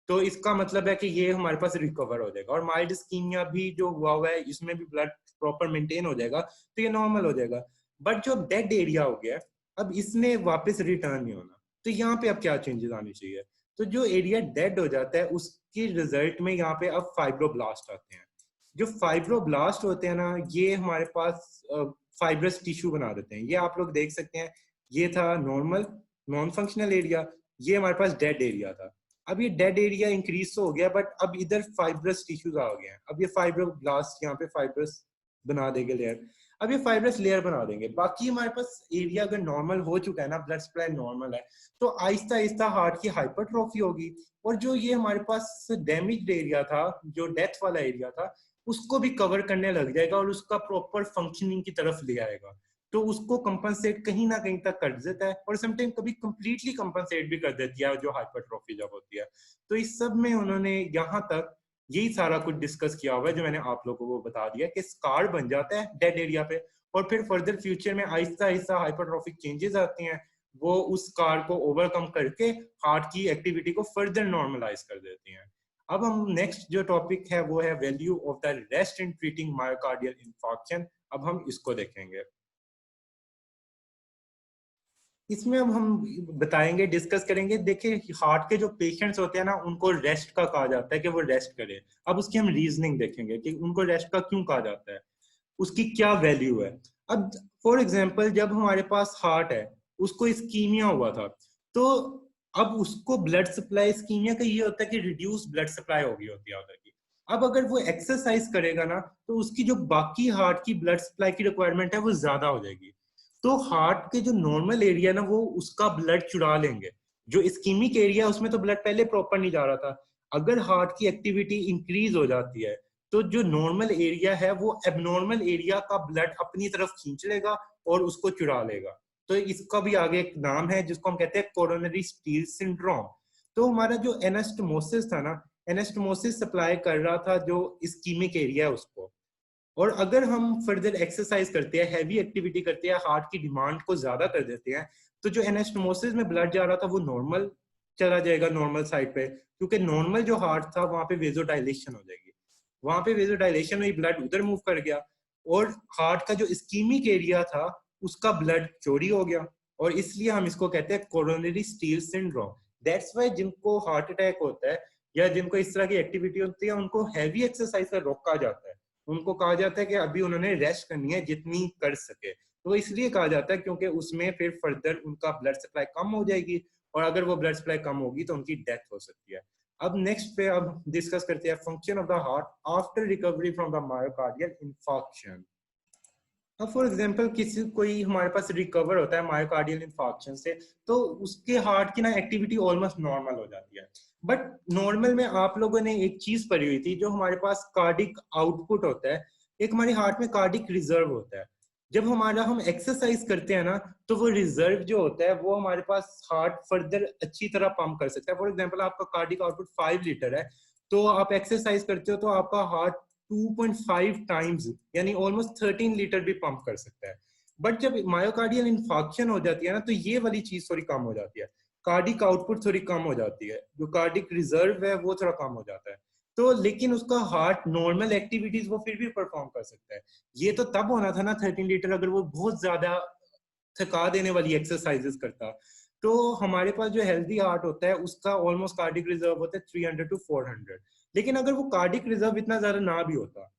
तो इसका मतलब है कि ये हमारे पास रिकवर हो जाएगा, और माइल्ड इस्कीमिया भी जो हुआ है इसमें भी ब्लड प्रॉपर मेंटेन हो जाएगा तो ये नॉर्मल हो जाएगा। बट जो डेड एरिया हो गया अब इसने वापस रिटर्न नहीं होना, तो यहाँ पे अब क्या चेंजेस आने चाहिए। तो जो एरिया डेड हो जाता है उसके रिजल्ट में यहाँ पे अब फाइब्रोब्लास्ट आते हैं। जो फाइब्रोब्लास्ट होते हैं ना, ये हमारे पास फाइब्रस टिश्यू बना देते हैं। ये आप लोग देख सकते हैं, ये था नॉर्मल नॉन फंक्शनल एरिया, ये हमारे पास डेड एरिया था। अब ये डेड एरिया इंक्रीज तो हो गया बट अब इधर फाइब्रस टिश्यूज आ गए हैं। अब ये फाइब्रोब्लास्ट यहाँ पे फाइब्रस बना देंगे लेयर, अब ये फाइब्रस लेयर बना देंगे। बाकी हमारे पास एरिया अगर नॉर्मल हो चुका है ना, ब्लड सप्लाई नॉर्मल है, तो आहिस्ता आहिस्ता हार्ट की हाइपरट्रॉफी होगी और जो ये हमारे पास डैमेज्ड एरिया था, जो डेथ वाला एरिया था, उसको भी कवर करने लग जाएगा और उसका प्रॉपर फंक्शनिंग की तरफ ले आएगा। तो उसको कंपनसेट कहीं ना कहीं तक कर देता है और समटाइम कभी कंप्लीटली कंपनसेट भी कर देती है जो हाइपरट्रॉफी जब होती है। तो इस सब में उन्होंने यहाँ तक यही सारा कुछ डिस्कस किया हुआ है जो मैंने आप लोगों को बता दिया कि स्कार बन जाता है डेड एरिया पे और फिर फर्दर फ्यूचर में आहिस्ता आहिस्ता हाइपरट्रॉफिक चेंजेस आती हैं, वो उस स्कार को ओवरकम करके हार्ट की एक्टिविटी को फर्दर नॉर्मलाइज कर देती हैं। अब हम नेक्स्ट जो टॉपिक है वो है value of the rest in treating myocardial infarction. अब हम इसको देखेंगे। इसमें अब हम बताएंगे, डिस्कस करेंगे। देखिए, हार्ट के जो पेशेंट्स होते हैं ना, उनको रेस्ट का कहा जाता है कि वो रेस्ट करें। अब उसकी हम रीजनिंग देखेंगे कि उनको रेस्ट का क्यों कहा जाता है, उसकी क्या वैल्यू है। अब फॉर एग्जांपल जब हमारे पास हार्ट है, उसको इस्कीमिया हुआ था, तो अब उसको ब्लड सप्लाई, इस्कीमिया का ये होता है कि रिड्यूस ब्लड सप्लाई हो गई होती है उधर की। अब अगर वो एक्सरसाइज करेगा ना, तो उसकी जो बाकी हार्ट की ब्लड सप्लाई की रिक्वायरमेंट है वो ज्यादा हो जाएगी। तो हार्ट के जो नॉर्मल एरिया ना, वो उसका ब्लड चुरा लेंगे। जो इस्कीमिक एरिया उसमें तो ब्लड पहले प्रॉपर नहीं जा रहा था, अगर हार्ट की एक्टिविटी इंक्रीज हो जाती है तो जो नॉर्मल एरिया है वो एबनॉर्मल एरिया का ब्लड अपनी तरफ खींच लेगा और उसको चुरा लेगा। तो इसका भी आगे एक नाम है जिसको हम कहते हैं कोरोनरी स्टील सिंड्रोम। तो हमारा जो एनास्टोमोसिस था ना, एनास्टोमोसिस सप्लाई कर रहा था जो इस्कीमिक एरिया है उसको, और अगर हम फर्दर एक्सरसाइज करते हैं, हैवी एक्टिविटी करते हैं, हार्ट की डिमांड को ज्यादा कर देते हैं, तो जो एनास्टोमोसिस में ब्लड जा रहा था वो नॉर्मल चला जाएगा, नॉर्मल साइड पे, क्योंकि नॉर्मल जो हार्ट था वहां पे वेजोडाइलेशन हो जाएगी। वहां पे वेजोडाइलेशन हुई, ब्लड उधर मूव कर गया, और हार्ट का जो इस्कीमिक एरिया था उसका ब्लड चोरी हो गया, और इसलिए हम इसको कहते हैं coronary steel syndrome. That's why जिनको हार्ट अटैक होता है या जिनको इस तरह की एक्टिविटी होती है उनको हैवी एक्सरसाइज से रोका जाता है। उनको कहा जाता है कि अभी उन्होंने रेस्ट करनी है जितनी कर सके। तो इसलिए कहा जाता है क्योंकि उसमें फिर फर्दर उनका ब्लड सप्लाई कम हो जाएगी, और अगर वो ब्लड सप्लाई कम होगी तो उनकी डेथ हो सकती है। अब नेक्स्ट पे अब डिस्कस करते हैं function of the heart after recovery from the myocardial infarction. अब फॉर एग्जांपल किसी कोई हमारे पास रिकवर होता है मायोकार्डियल इंफार्क्शन से, तो उसके हार्ट की ना एक्टिविटी ऑलमोस्ट नॉर्मल हो जाती है। बट नॉर्मल में आप लोगों ने एक चीज पढ़ी हुई थी, जो हमारे पास कार्डिक आउटपुट होता है, एक हमारे हार्ट में कार्डिक रिजर्व होता है। जब हम एक्सरसाइज करते हैं ना, तो वो रिजर्व जो होता है वो हमारे पास हार्ट फर्दर अच्छी तरह पंप कर सकता है। फॉर एग्जाम्पल आपका कार्डिक आउटपुट 5 लीटर है, तो आप एक्सरसाइज करते हो तो आपका हार्ट 2.5 टाइम्स यानी ऑलमोस्ट 13 लीटर भी पंप कर सकता है। बट जब मायोकार्डियल इंफार्क्शन हो जाती है ना, तो ये वाली चीज थोड़ी कम हो जाती है, कार्डिक आउटपुट थोड़ी कम हो जाती है, जो कार्डिक रिजर्व है वो थोड़ा कम हो जाता है। तो लेकिन उसका हार्ट नॉर्मल एक्टिविटीज वो फिर भी परफॉर्म कर सकता है। ये तो तब होना था ना 13 लीटर, अगर वो बहुत ज्यादा थका देने वाली एक्सरसाइजेस करता। तो हमारे पास जो हेल्दी हार्ट होता है उसका ऑलमोस्ट कार्डिक रिजर्व होता है 300 to 400। लेकिन अगर वो कार्डिक रिजर्व इतना ज्यादा ना भी होता,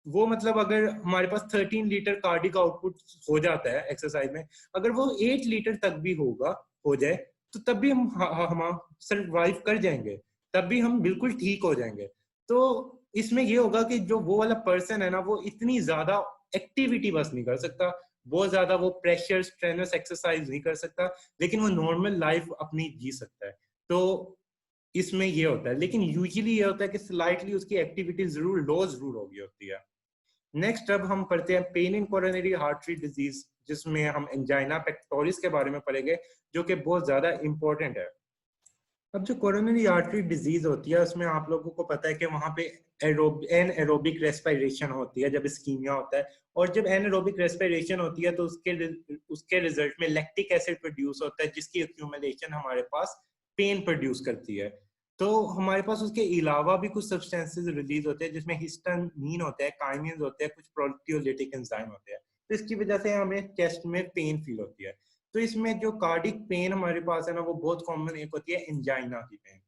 वो मतलब अगर हमारे पास 13 लीटर कार्डिक आउटपुट हो जाता है एक्सरसाइज में, अगर वो 8 लीटर तक भी होगा हो जाए, तो तब भी हम सरवाइव कर जाएंगे, तब भी हम बिल्कुल ठीक हो जाएंगे। तो इसमें ये होगा कि जो वो वाला पर्सन है ना, वो इतनी ज्यादा एक्टिविटी बस नहीं कर सकता, बहुत ज्यादा वो प्रेशर स्ट्रेनस एक्सरसाइज नहीं कर सकता, लेकिन वो नॉर्मल लाइफ अपनी जी सकता है। तो इसमें ये होता है, लेकिन यूजुअली ये होता है कि स्लाइटली उसकी एक्टिविटी जरूर लो जरूर होगी होती है। नेक्स्ट अब हम पढ़ते हैं pain in coronary artery disease, जिसमें हम एंजाइना पेक्टोरिस के बारे में पढ़ेंगे, जो कि बहुत ज्यादा इंपॉर्टेंट है। अब जो कोरोनरी आर्टरी डिजीज होती है उसमें आप लोगों को पता है कि वहां पे एन एरोबिक रेस्पिरेशन होती है जब इस्कीमिया होता है, और जब एन एरोबिक रेस्पिरेशन होती है तो उसके रिजल्ट में लैक्टिक एसिड प्रोड्यूस होता है, जिसकी एक्यूमुलेशन हमारे पास पेन प्रोड्यूस करती है। तो हमारे पास उसके अलावा भी कुछ सब्सटेंसेस रिलीज होते हैं, जिसमें हिस्टामीन होता है, काइनिन्स होते हैं, कुछ प्रोटियोलिटिक एंजाइम होते हैं। तो इसकी वजह से हमें चेस्ट में पेन फील होती है। तो इसमें जो कार्डिक पेन हमारे पास है ना, वो बहुत कॉमन एक होती है एंजाइना की पेन।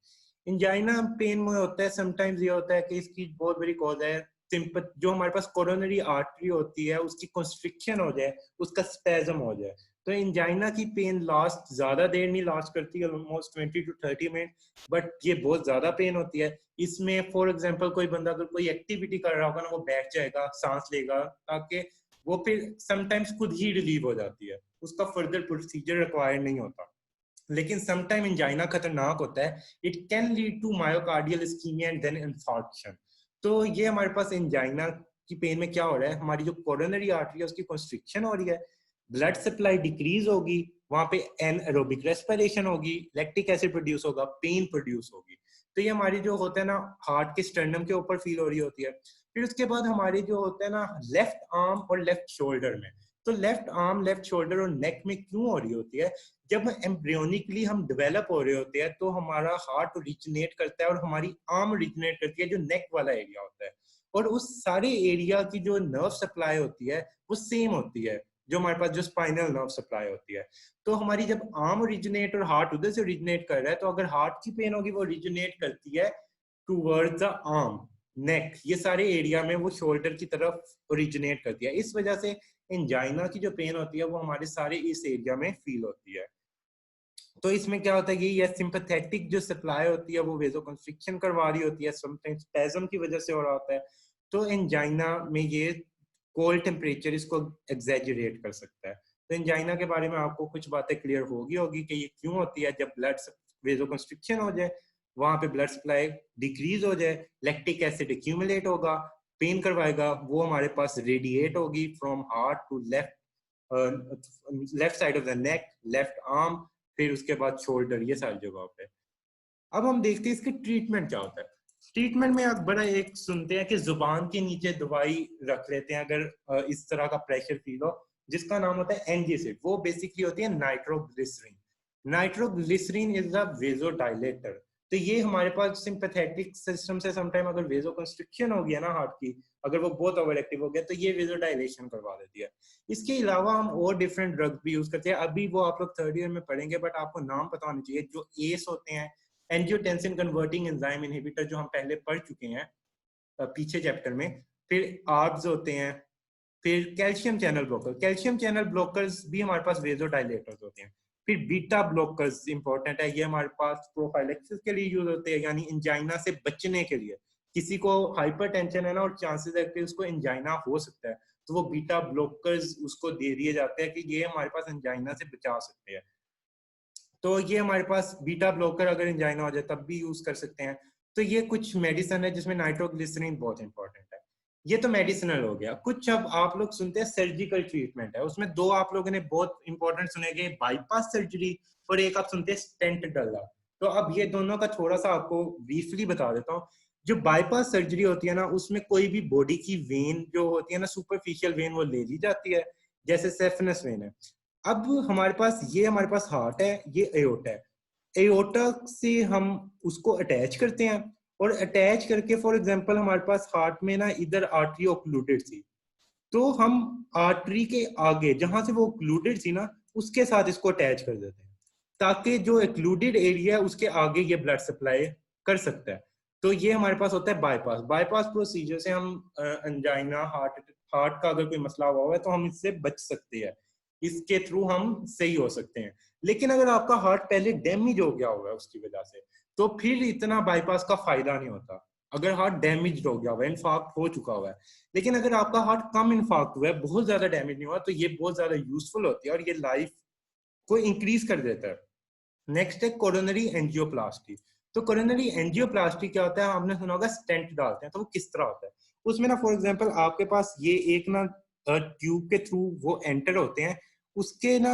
एंजाइना पेन में होता है, समटाइम्स ये होता है कि इसकी बहुत बड़ी कॉज है जो हमारे पास कोरोनरी आर्टरी होती है उसकी कंस्ट्रिक्शन हो जाए, उसका स्पेज्म हो जाए। तो एंजाइना की पेन लास्ट ज्यादा देर नहीं लास्ट करती है, ऑलमोस्ट 20 to 30 मिनट, बट ये बहुत ज्यादा पेन होती है। इसमें फॉर एग्जाम्पल कोई बंदा अगर कोई एक्टिविटी कर रहा होगा ना, वो बैठ जाएगा, सांस लेगा, ताकि वो फिर समटाइम्स खुद ही रिलीव हो जाती है, उसका फर्दर प्रोसीजर रिक्वायर नहीं होता। लेकिन समटाइम एंजाइना खतरनाक होता है, it can lead to myocardial ischaemia and then infarction. तो ये हमारे पास एंजाइना की पेन में क्या हो रहा है, हमारी जो कोरोनरी आर्टरी है उसकी कंस्ट्रिक्शन हो रही है, ब्लड सप्लाई डिक्रीज होगी, वहां पे एन एरोबिक रेस्पिरेशन होगी, लैक्टिक एसिड प्रोड्यूस होगा, पेन प्रोड्यूस होगी। तो ये हमारी जो होता है ना हार्ट के स्टर्नम के ऊपर फील हो रही होती है। फिर उसके बाद हमारे जो होता है ना लेफ्ट आर्म और लेफ्ट शोल्डर में, तो लेफ्ट आर्म, लेफ्ट शोल्डर और नेक में क्यों हो रही होती है, जब एम्ब्रियोनिकली हम डेवलप हो रहे होते हैं तो हमारा हार्ट ओरिजिनेट करता है और हमारी आर्म ओरिजिनेट करती है, जो नेक वाला एरिया होता है, और उस सारे एरिया की जो नर्व सप्लाई होती है वो सेम होती है, जो हमारे पास जो स्पाइनल नर्व सप्लाई होती है। तो हमारी जब आर्म ओरिजिनेट और हार्ट उधर से ओरिजिनेट कर रहा है, तो अगर हार्ट की पेन होगी वो ओरिजिनेट करती है टूवर्ड्स द आर्म, नेक, ये सारे एरिया में वो शोल्डर की तरफ ओरिजिनेट करती है। इस वजह से एंजाइना की जो पेन होती है वो हमारे सारे इस एरिया में फील होती है। तो इसमें क्या होता है कि ये सिंपैथेटिक जो सप्लाई होती है वो वेजोकंस्ट्रिक्शन करवा रही होती है, समटाइम्स स्पैज्म की वजह से हो रहा होता है। तो एंजाइना में ये कोल्ड टेम्परेचर इसको एग्जैजरेट कर सकता है। तो एंजाइना के बारे में आपको कुछ बातें क्लियर होगी कि ये क्यों होती है, जब ब्लड वेजोकंस्ट्रिक्शन हो जाए, वहां पे ब्लड सप्लाई डिक्रीज हो जाए, लैक्टिक एसिड एक्यूमुलेट होगा, पेन करवाएगा, वो हमारे पास रेडिएट होगी from heart to left side of the neck, left arm, फिर उसके बाद शोल्डर, ये सारी जगहों पे। अब हम देखते हैं इसके ट्रीटमेंट क्या होता है। ट्रीटमेंट में आप बड़ा एक सुनते हैं कि जुबान के नीचे दवाई रख लेते हैं अगर इस तरह का प्रेशर फील हो, जिसका नाम होता है एनजीसिड। वो बेसिकली होती है nitroglycerin. Nitroglycerin is a vasodilator. तो ये हमारे पास सिंपैथेटिक सिस्टम से समटाइम अगर वेजो कंस्ट्रिक्शन हो गया ना हार्ट की, अगर वो बहुत ओवर एक्टिव हो गया, तो ये वेजोडाइलेशन करवा देती है। इसके अलावा हम और डिफरेंट ड्रग्स भी यूज करते हैं, अभी वो आप लोग थर्ड ईयर में पढ़ेंगे, बट आपको नाम पता होना चाहिए। जो एस होते हैं, एंजियोटेंसिन कन्वर्टिंग एंजाइम इनहिबिटर, जो हम पहले पढ़ चुके हैं पीछे चैप्टर में। फिर आर्ब्स होते हैं, फिर calcium channel blocker, calcium channel blockers भी हमारे पास वेजोडाइलेटर्स होते हैं। फिर बीटा ब्लॉकर्स इंपॉर्टेंट है, ये हमारे पास प्रोफाइलेक्सिस के लिए यूज होते हैं, यानी इंजाइना से बचने के लिए। किसी को हाइपरटेंशन है ना और चांसेस है कि उसको इंजाइना हो सकता है, तो वो बीटा ब्लॉकर्स उसको दे दिए जाते हैं कि ये हमारे पास एंजाइना से बचा सकते हैं। तो ये हमारे पास बीटा ब्लॉकर अगर एंजाइना हो जाए तब भी यूज कर सकते हैं। तो ये कुछ मेडिसिन है जिसमें नाइट्रोग्लिसरीन बहुत इंपॉर्टेंट है। ये तो मेडिसिनल हो गया। कुछ अब आप लोग सुनते हैं सर्जिकल ट्रीटमेंट है, उसमें दो आप लोगों ने बहुत इंपॉर्टेंट सुनेंगे, बाईपास सर्जरी और एक आप सुनते हैं स्टेंट डाला। तो अब ये दोनों का थोड़ा सा आपको ब्रीफली बता देता हूँ। जो बाईपास सर्जरी होती है ना, उसमें कोई भी बॉडी की वेन जो होती है ना, सुपरफिशियल वेन, वो ले ली जाती है, जैसे सेफनस वेन है। अब हमारे पास हार्ट है, ये एओर्टा है। एओर्टा से हम उसको अटैच करते हैं, और अटैच करके फॉर एग्जांपल हमारे पास हार्ट में ना इधर आर्टरी ओक्लूडेड थी, तो हम आर्टरी के आगे जहां से वो ओक्लूडेड थी ना, उसके साथ इसको अटैच कर देते हैं, ताकि जो एक्लूडेड एरिया है उसके आगे ये ब्लड सप्लाई कर सकता है। तो ये हमारे पास होता है बाईपास। बाईपास प्रोसीजर से हम अंजाइना, हार्ट का अगर कोई मसला हुआ है तो हम इससे बच सकते हैं, इसके थ्रू हम सही हो सकते हैं। लेकिन अगर आपका हार्ट पहले डैमेज हो गया होगा उसकी वजह से, तो फिर इतना बाईपास का फायदा नहीं होता। अगर हार्ट डैमेज हो गया हुआ है, इन्फार्क्ट हो चुका हुआ है। लेकिन अगर आपका हार्ट कम इन्फार्क्ट हुआ है, बहुत ज्यादा डैमेज नहीं हुआ, तो ये बहुत ज्यादा यूजफुल होती है और ये लाइफ को इंक्रीज कर देता है। नेक्स्ट है कोरोनरी एंजियोप्लास्टी। तो कोरोनरी एंजियोप्लास्टी क्या होता है, आपने सुना होगा स्टेंट डालते हैं, तो वो किस तरह होता है। उसमें ना फॉर एग्जांपल आपके पास ये एक ना ट्यूब के थ्रू वो एंटर होते हैं, उसके ना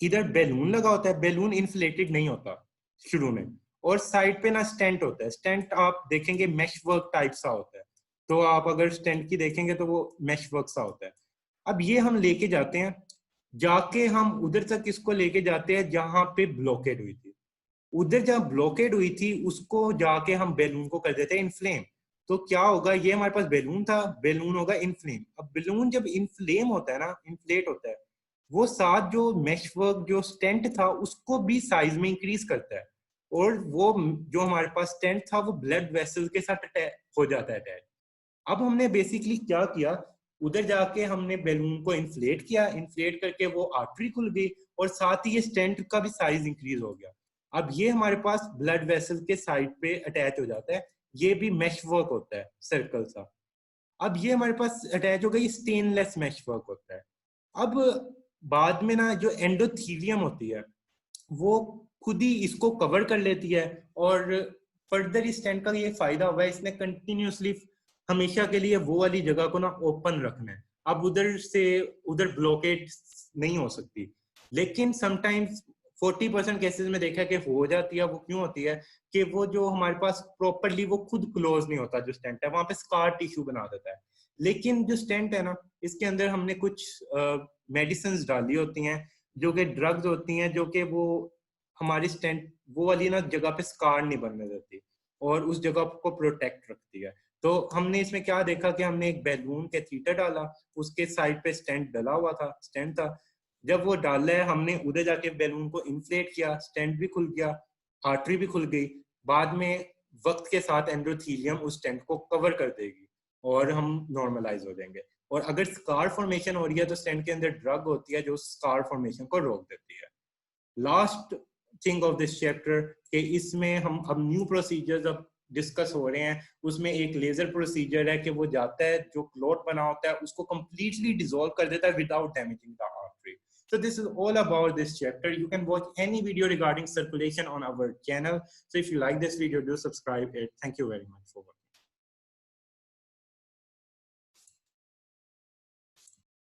इधर बैलून लगा होता है, बैलून इन्फ्लेटेड नहीं होता शुरू में, और साइड पे ना स्टेंट होता है। स्टेंट आप देखेंगे मैश वर्क टाइप सा होता है, तो आप अगर स्टेंट की देखेंगे तो वो मैश वर्क सा होता है। अब ये हम लेके जाते हैं, जाके हम उधर तक इसको लेके जाते हैं जहां पे ब्लॉकेड हुई थी। उधर जहां ब्लॉकेड हुई थी उसको जाके हम बैलून को कर देते हैं इन्फ्लेम। तो क्या होगा, ये हमारे पास बैलून था, बैलून होगा इन्फ्लेम। अब बैलून जब इन्फ्लेम होता है ना, इन्फ्लेट होता है, वो साथ जो मेश वर्क जो स्टेंट था उसको भी साइज में इंक्रीज करता है, और वो जो हमारे पास स्टेंट था वो ब्लड वेसल के साथ हो जाता है अटैच। अब हमने बेसिकली क्या किया, उधर जाके हमने बैलून को इन्फ्लेट किया, इन्फ्लेट करके वो आर्टरी खुल गई, और साथ ही ये स्टेंट का भी साइज इंक्रीज हो गया। अब ये हमारे पास ब्लड वेसल के साइड पे अटैच हो जाता है, ये भी मेश वर्क होता है सर्कल सा। अब ये हमारे पास अटैच हो गई, स्टेनलेस मेश वर्क होता है। अब बाद में ना जो एंडोथीलियम होती है वो खुद ही इसको कवर कर लेती है, और फर्दर इस स्टेंट का ये फायदा हुआ है, इसने कंटिन्यूसली हमेशा के लिए वो वाली जगह को ना ओपन रखना है। अब उधर से उधर ब्लॉकेट नहीं हो सकती। लेकिन समटाइम्स 40% केसेस में देखा कि हो जाती है। वो क्यों होती है कि वो जो हमारे पास प्रॉपरली वो खुद क्लोज नहीं होता, जो स्टेंट है वहां पे स्कार टिश्यू बना देता है। लेकिन जो स्टेंट है ना, इसके अंदर हमने कुछ मेडिसिन डाली होती हैं, जो कि ड्रग्स होती हैं, जो कि वो हमारी स्टेंट वो वाली ना जगह पे स्कार नहीं बनने देती, और उस जगह को प्रोटेक्ट रखती है। तो हमने इसमें क्या देखा कि हमने एक बैलून कैथीटर डाला, उसके साइड पे स्टेंट डला हुआ था, स्टेंट था। जब वो डाला है हमने उधर जाके बैलून को इन्फ्लेट किया, स्टेंट भी खुल गया, आर्टरी भी खुल गई। बाद में वक्त के साथ एंडोथीलियम उस स्टेंट को कवर कर देगी और हम नॉर्मलाइज हो जाएंगे। और अगर स्कार फॉर्मेशन हो रही है तो स्टेंट के अंदर ड्रग होती है जो स्कार फॉर्मेशन को रोक देती है। Last thing of this chapter कि इसमें हम अब न्यू प्रोसीजर्स अब डिस्कस हो रहे हैं। उसमें एक लेजर प्रोसीजर है कि वो जाता है, जो क्लॉट बना होता है उसको कंप्लीटली डिसॉल्व कर देता है without damaging the artery. So this is all about this chapter. You can watch any video regarding circulation on our channel. So if you like this video, do subscribe it. Thank you very much for watching.